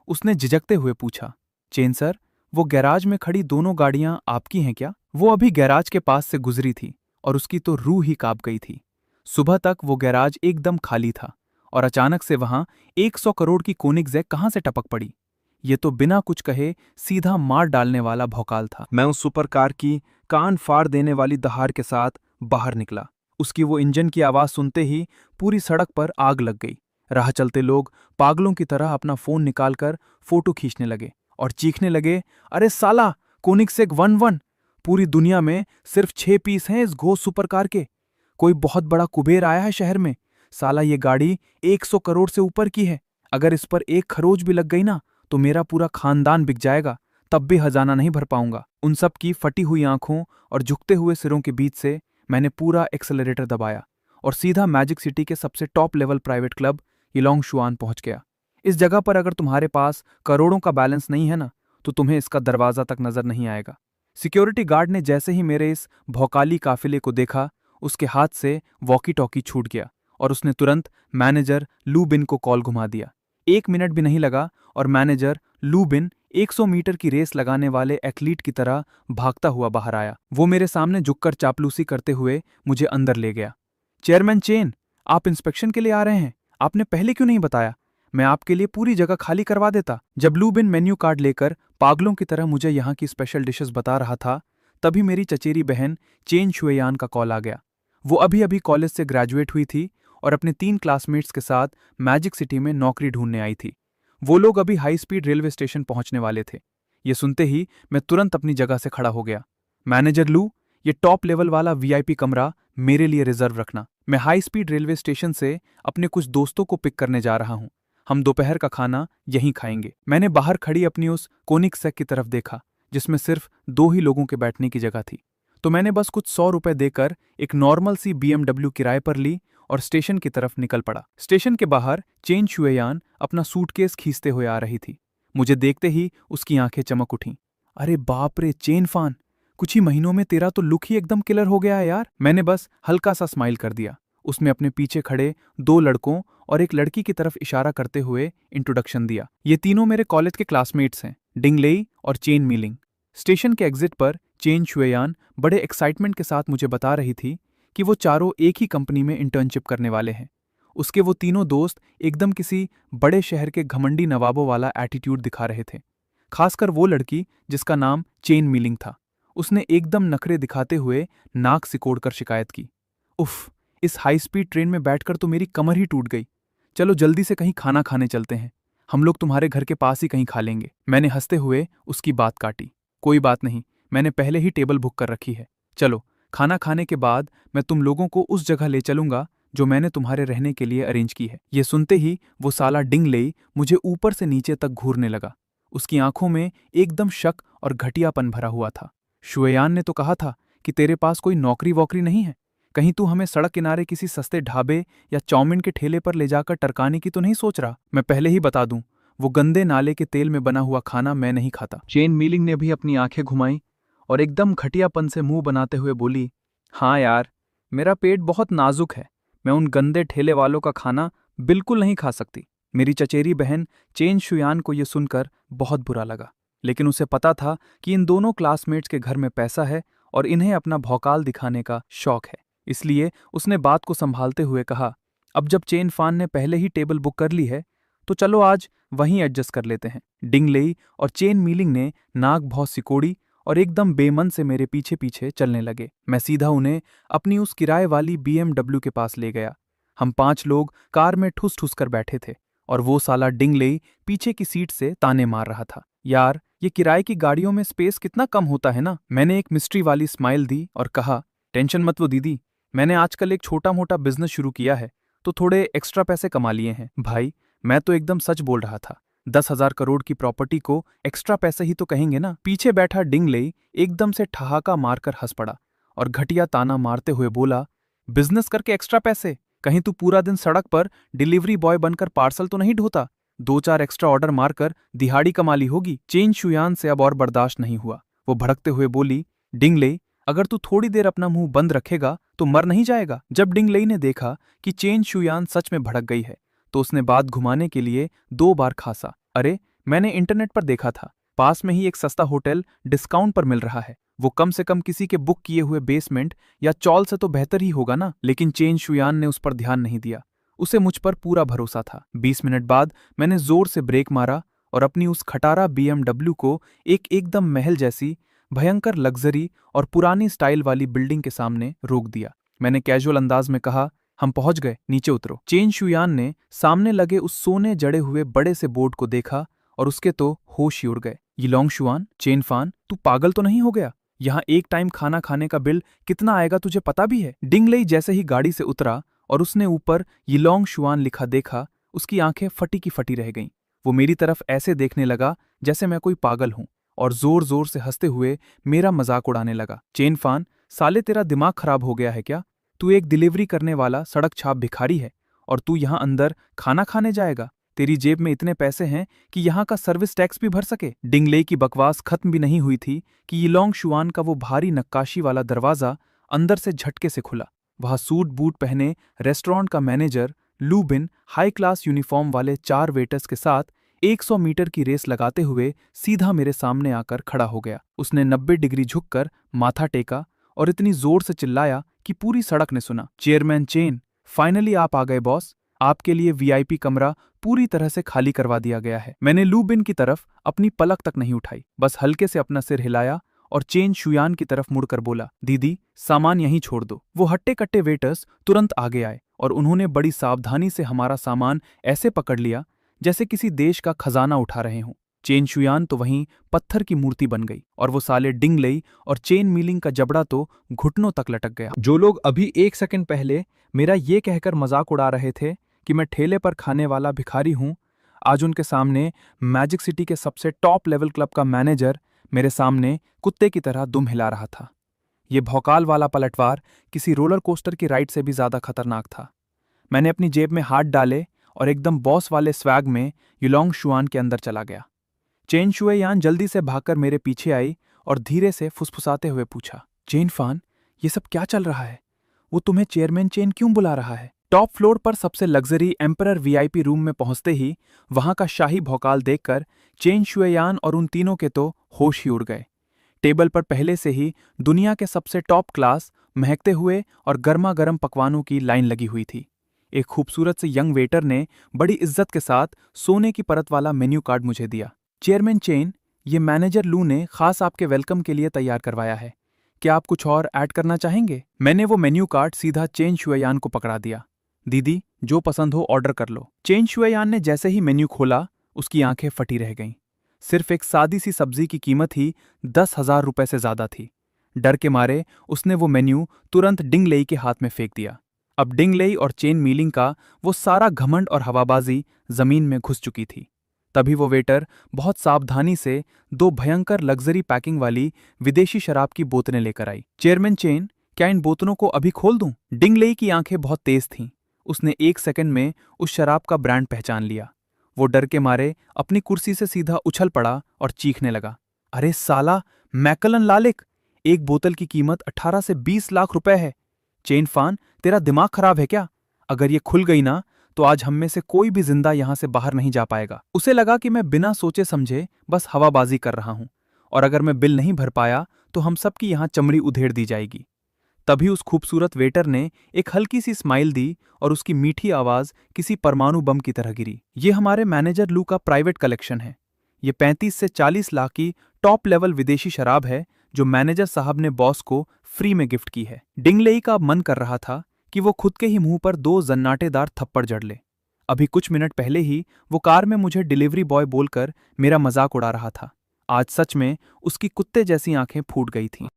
उसने झिझकते हुए पूछा, चेन सर, वो गैराज में खड़ी दोनों गाड़ियां आपकी हैं क्या? वो अभी गैराज के पास से गुजरी थी और उसकी तो रूह ही कांप गई थी। सुबह तक वो गैराज एकदम खाली था और अचानक से वहां 100 करोड़ की कोनिग्सेग कहां से टपक पड़ी। ये तो बिना कुछ कहे सीधा मार डालने वाला भौकाल था। मैं उस सुपर कार की कान फाड़ देने वाली दहाड़ के साथ बाहर निकला। उसकी वो इंजन की आवाज सुनते ही पूरी सड़क पर आग लग गई। राह चलते लोग पागलों की तरह अपना फोन निकालकर फोटो खींचने लगे और चीखने लगे, अरे साला, कोनिग्सेग 11! पूरी दुनिया में सिर्फ 6 पीस हैं इस घोस्ट सुपर कार के। कोई बहुत बड़ा कुबेर आया है शहर में। साला ये गाड़ी 100 करोड़ से ऊपर की है। अगर इस पर एक खरोच भी लग गई ना तो मेरा पूरा खानदान बिक जाएगा, तब भी खजाना नहीं भर पाऊंगा। उन सब की फटी हुई आंखों और झुकते हुए सिरों के बीच से मैंने पूरा एक्सेलरेटर दबाया और सीधा मैजिक सिटी के सबसे टॉप लेवल प्राइवेट क्लब यिलोंग शुआन पहुंच गया। इस जगह पर अगर तुम्हारे पास करोड़ों का बैलेंस नहीं है ना तो तुम्हें इसका दरवाजा तक नजर नहीं आएगा। सिक्योरिटी गार्ड ने जैसे ही मेरे इस भौकाली काफिले को देखा, उसके हाथ से वॉकी टॉकी छूट गया और उसने तुरंत मैनेजर लू बिन को कॉल घुमा दिया। 1 मिनट भी नहीं लगा और मैनेजर लू बिन 100 मीटर की रेस लगाने वाले एथलीट की तरह भागता हुआ बाहर आया। वो मेरे सामने झुककर चापलूसी करते हुए मुझे अंदर ले गया। चेयरमैन चेन, आप इंस्पेक्शन के लिए आ रहे हैं? आपने पहले क्यों नहीं बताया? मैं आपके लिए पूरी जगह खाली करवा देता। जब लू बिन मेन्यू कार्ड लेकर पागलों की तरह मुझे यहाँ की स्पेशल डिशेस बता रहा था, तभी मेरी चचेरी बहन चेन शुएयान का कॉल आ गया। वो अभी अभी कॉलेज से ग्रेजुएट हुई थी और अपने 3 क्लासमेट्स के साथ मैजिक सिटी में नौकरी ढूंढने आई थी। वो लोग अभी हाई स्पीड रेलवे स्टेशन पहुंचने वाले थे। ये सुनते ही मैं तुरंत अपनी जगह से खड़ा हो गया। मैनेजर लू, ये टॉप लेवल वाला वीआईपी कमरा मेरे लिए रिजर्व रखना। मैं हाई स्पीड रेलवे स्टेशन से अपने कुछ दोस्तों को पिक करने जा रहा हूं। हम दोपहर का खाना यहीं खाएंगे। मैंने बाहर खड़ी अपनी उस कोनिग्सेग की तरफ देखा जिसमें सिर्फ 2 ही लोगों के बैठने की जगह थी। तो मैंने बस कुछ 100 रुपए देकर एक नॉर्मल सी BMW किराए पर ली और स्टेशन की तरफ निकल पड़ा। स्टेशन के बाहर चेन शुएयान अपना सूटकेस खींचते हुए आ रही थी। मुझे देखते ही उसकी आंखें चमक उठीं। अरे बाप रे चेन फान, कुछ ही महीनों में तेरा तो लुक ही एकदम किलर हो गया है यार। मैंने बस हल्का सा स्माइल कर दिया। उसमें अपने पीछे खड़े 2 लड़कों और एक लड़की की तरफ इशारा करते हुए इंट्रोडक्शन दिया। ये तीनों मेरे कॉलेज के क्लासमेट्स हैं, डिंग लेई और चेन मीलिंग। स्टेशन के एग्जिट पर चेन शुएयान बड़े एक्साइटमेंट के साथ मुझे बता रही थी कि वो चारों एक ही कंपनी में इंटर्नशिप करने वाले हैं। उसके वो तीनों दोस्त एकदम किसी बड़े शहर के घमंडी नवाबों वाला एटीट्यूड दिखा रहे थे। खासकर वो लड़की जिसका नाम चेन मीलिंग था, उसने एकदम नखरे दिखाते हुए नाक सिकोड़कर शिकायत की, उफ, इस हाई स्पीड ट्रेन में बैठकर तो मेरी कमर ही टूट गई। चलो जल्दी से कहीं खाना खाने चलते हैं, हम लोग तुम्हारे घर के पास ही कहीं खा लेंगे। मैंने हंसते हुए उसकी बात काटी। कोई बात नहीं, मैंने पहले ही टेबल बुक कर रखी है। चलो, खाना खाने के बाद मैं तुम लोगों को उस जगह ले चलूंगा जो मैंने तुम्हारे रहने के लिए अरेंज की है। ये सुनते ही वो साला डिंग लेई मुझे ऊपर से नीचे तक घूरने लगा। उसकी आंखों में एकदम शक और घटियापन भरा हुआ था। शुएयान ने तो कहा था कि तेरे पास कोई नौकरी वोकरी नहीं है, कहीं तू हमें सड़क किनारे किसी सस्ते ढाबे या चाउमीन के ठेले पर ले जाकर टरकाने की तो नहीं सोच रहा? मैं पहले ही बता दूं, वो गंदे नाले के तेल में बना हुआ खाना मैं नहीं खाता। चेन मीलिंग ने भी अपनी आंखें घुमाई और एकदम घटियापन से मुंह बनाते हुए बोली, हाँ यार, मेरा पेट बहुत नाजुक है, मैं उन गंदे ठेले वालों का खाना बिल्कुल नहीं खा सकती। मेरी चचेरी बहन चेन शुयान को यह सुनकर बहुत बुरा लगा, लेकिन उसे पता था कि इन दोनों क्लासमेट्स के घर में पैसा है और इन्हें अपना भौकाल दिखाने का शौक है। इसलिए उसने बात को संभालते हुए कहा, अब जब चेन फान ने पहले ही टेबल बुक कर ली है तो चलो आज वहीं एडजस्ट कर लेते हैं। डिंग लेई और चेन मीलिंग ने नाक बहुत सिकोड़ी और एकदम बेमन से मेरे पीछे पीछे चलने लगे। मैं सीधा उन्हें अपनी उस किराए वाली BMW के पास ले गया। हम 5 लोग कार में ठुस ठुस कर बैठे थे और वो साला डिंग लेई पीछे की सीट से ताने मार रहा था, यार ये किराए की गाड़ियों में स्पेस कितना कम होता है ना। मैंने एक मिस्ट्री वाली स्माइल दी और कहा, टेंशन मत लो दीदी, मैंने आजकल एक छोटा मोटा बिजनेस शुरू किया है तो थोड़े एक्स्ट्रा पैसे कमा लिए हैं। भाई, मैं तो एकदम सच बोल रहा था, 10,000 करोड़ की प्रॉपर्टी को एक्स्ट्रा पैसे ही तो कहेंगे ना। पीछे बैठा डिंग लेई एकदम से ठहाका मारकर हंस पड़ा और घटिया ताना मारते हुए बोला, बिजनेस करके एक्स्ट्रा पैसे? कहीं तू पूरा दिन सड़क पर डिलीवरी बॉय बनकर पार्सल तो नहीं ढोता? 2-4 एक्स्ट्रा ऑर्डर मारकर दिहाड़ी कमा ली होगी। चेन शुयान से अब और बर्दाश्त नहीं हुआ। वो भड़कते हुए बोली, डिंग लेई, अगर तू थोड़ी देर अपना मुंह बंद रखेगा तो मर नहीं जाएगा। जब डिंग लेई ने देखा कि चेन शुयान सच में भड़क गई है तो उसने बात घुमाने के लिए 2 बार खांसा, अरे मैंने इंटरनेट पर देखा था, पास में ही एक सस्ता होटल डिस्काउंट पर मिल रहा है, वो कम से कम किसी के बुक किए हुए बेसमेंट या चॉल से तो बेहतर ही होगा ना। लेकिन चेन शुयान ने उस पर ध्यान नहीं दिया, उसे मुझ पर पूरा भरोसा था। 20 मिनट बाद मैंने जोर से ब्रेक मारा और अपनी उस खटारा BMW को एक एकदम महल जैसी भयंकर लग्जरी और पुरानी स्टाइल वाली बिल्डिंग के सामने रोक दिया। मैंने कैजुअल अंदाज में कहा, हम पहुंच गए, नीचे उतरो। चेन शुयान ने सामने लगे उस सोने जड़े हुए बड़े से बोर्ड को देखा और उसके तो होश ही उड़ गए। यिलोंग शुआन, चेन फान, तू पागल तो नहीं हो गया? यहाँ एक टाइम खाना खाने का बिल कितना आएगा तुझे पता भी है? डिंगलेई जैसे ही गाड़ी से उतरा और उसने ऊपर यिलोंग शुआन लिखा देखा, उसकी आंखें फटी की फटी रह गईं। वो मेरी तरफ ऐसे देखने लगा जैसे मैं कोई पागल हूं और जोर जोर से हंसते हुए मेरा मजाक उड़ाने लगा। चेन फान, साले तेरा दिमाग खराब हो गया है क्या? तू एक डिलीवरी करने वाला सड़क छाप भिखारी है और तू यहाँ अंदर खाना खाने जाएगा? तेरी जेब में इतने पैसे हैं कि यहाँ का सर्विस टैक्स भी भर सके? डिंगलेई की बकवास खत्म भी नहीं हुई थी कि यिलोंग शुआन का वो भारी नक्काशी वाला दरवाजा अंदर से झटके से खुला। वहां सूट बूट पहने रेस्टोरेंट का मैनेजर लू बिन हाई क्लास यूनिफॉर्म वाले 4 वेटर्स के साथ 100 मीटर की रेस लगाते हुए सीधा मेरे सामने आकर खड़ा हो गया। उसने 90 डिग्री झुककर माथा टेका और इतनी जोर से चिल्लाया कि पूरी सड़क ने सुना। चेयरमैन चेन, फाइनली आप आ गए बॉस। आपके लिए VIP कमरा पूरी तरह से खाली करवा दिया गया है। मैंने लू बिन की तरफ अपनी पलक तक नहीं उठाई, बस हल्के से अपना सिर हिलाया और चेन शुयान की तरफ मुड़कर बोला, दीदी सामान यहीं छोड़ दो। वो हट्टे कट्टे वेटर्स तुरंत आगे आए और उन्होंने बड़ी सावधानी से हमारा सामान ऐसे पकड़ लिया जैसे किसी देश का खजाना उठा रहे हों। चेन शुयान तो वहीं पत्थर की मूर्ति बन गई और वो साले डिंगलेई और चेन मीलिंग का जबड़ा तो घुटनों तक लटक गया। जो लोग अभी 1 सेकंड पहले मेरा ये कहकर मजाक उड़ा रहे थे कि मैं ठेले पर खाने वाला भिखारी हूं, आज उनके सामने मैजिक सिटी के सबसे टॉप लेवल क्लब का मैनेजर मेरे सामने कुत्ते की तरह दुम हिला रहा था। ये भौकाल वाला पलटवार किसी रोलर कोस्टर की राइड से भी ज्यादा खतरनाक था। मैंने अपनी जेब में हाथ डाले और एकदम बॉस वाले स्वैग में यिलोंग शुआन के अंदर चला गया। चेन शुएयान जल्दी से भागकर मेरे पीछे आई और धीरे से फुसफुसाते हुए पूछा, चेन फान, ये सब क्या चल रहा है? वो तुम्हें चेयरमैन चेन क्यों बुला रहा है? टॉप फ्लोर पर सबसे लग्जरी एम्परर VIP रूम में पहुंचते ही वहां का शाही भौकाल देखकर चेन शुएयान और उन तीनों के तो होश ही उड़ गए। टेबल पर पहले से ही दुनिया के सबसे टॉप क्लास महकते हुए और गर्मा गर्म पकवानों की लाइन लगी हुई थी। एक खूबसूरत से यंग वेटर ने बड़ी इज्जत के साथ सोने की परत वाला मेन्यू कार्ड मुझे दिया। चेयरमैन चेन, ये मैनेजर लू ने खास आपके वेलकम के लिए तैयार करवाया है। क्या आप कुछ और ऐड करना चाहेंगे? मैंने वो मेन्यू कार्ड सीधा चेन शुएयान को पकड़ा दिया। दीदी जो पसंद हो ऑर्डर कर लो। चेन शुएयान ने जैसे ही मेन्यू खोला उसकी आंखें फटी रह गईं। सिर्फ एक सादी सी सब्जी की कीमत ही 10,000 रुपए से ज्यादा थी। डर के मारे उसने वो मेन्यू तुरंत डिंगलेई के हाथ में फेंक दिया। अब डिंगलेई और चेन मीलिंग का वो सारा घमंड और हवाबाजी जमीन में घुस चुकी थी। तभी वो वेटर बहुत सावधानी से 2 भयंकर लग्जरी पैकिंग वाली विदेशी शराब की बोतलें लेकर आई। चेयरमैन चेन, क्या इन बोतलों को अभी खोल दूं? डिंगलेई की आंखें बहुत तेज थीं। उसने 1 सेकंड में उस शराब का ब्रांड पहचान लिया। वो डर के मारे अपनी कुर्सी से सीधा उछल पड़ा और चीखने लगा, अरे साला मैकलन लालिक, एक बोतल की कीमत 18 से 20 लाख रुपए है। चेन फान, तेरा दिमाग खराब है क्या? अगर ये खुल गई ना तो आज हम में से कोई भी जिंदा यहां से बाहर नहीं जा पाएगा। उसे लगा कि मैं बिना सोचे समझे बस हवाबाजी कर रहा हूं और अगर मैं बिल नहीं भर पाया तो हम सबकी यहां चमड़ी उधेड़ दी जाएगी। तभी उस खूबसूरत वेटर ने एक हल्की सी स्माइल दी और उसकी मीठी आवाज किसी परमाणु बम की तरह गिरी। ये हमारे मैनेजर लू का प्राइवेट कलेक्शन है। ये 35 से 40 लाख की टॉप लेवल विदेशी शराब है जो मैनेजर साहब ने बॉस को फ्री में गिफ्ट की है। डिंगलेई का मन कर रहा था कि वो खुद के ही मुंह पर 2 जन्नाटेदार थप्पड़ जड़ ले। अभी कुछ मिनट पहले ही वो कार में मुझे डिलीवरी बॉय बोलकर मेरा मजाक उड़ा रहा था। आज सच में उसकी कुत्ते जैसी आंखें फूट गई थीं।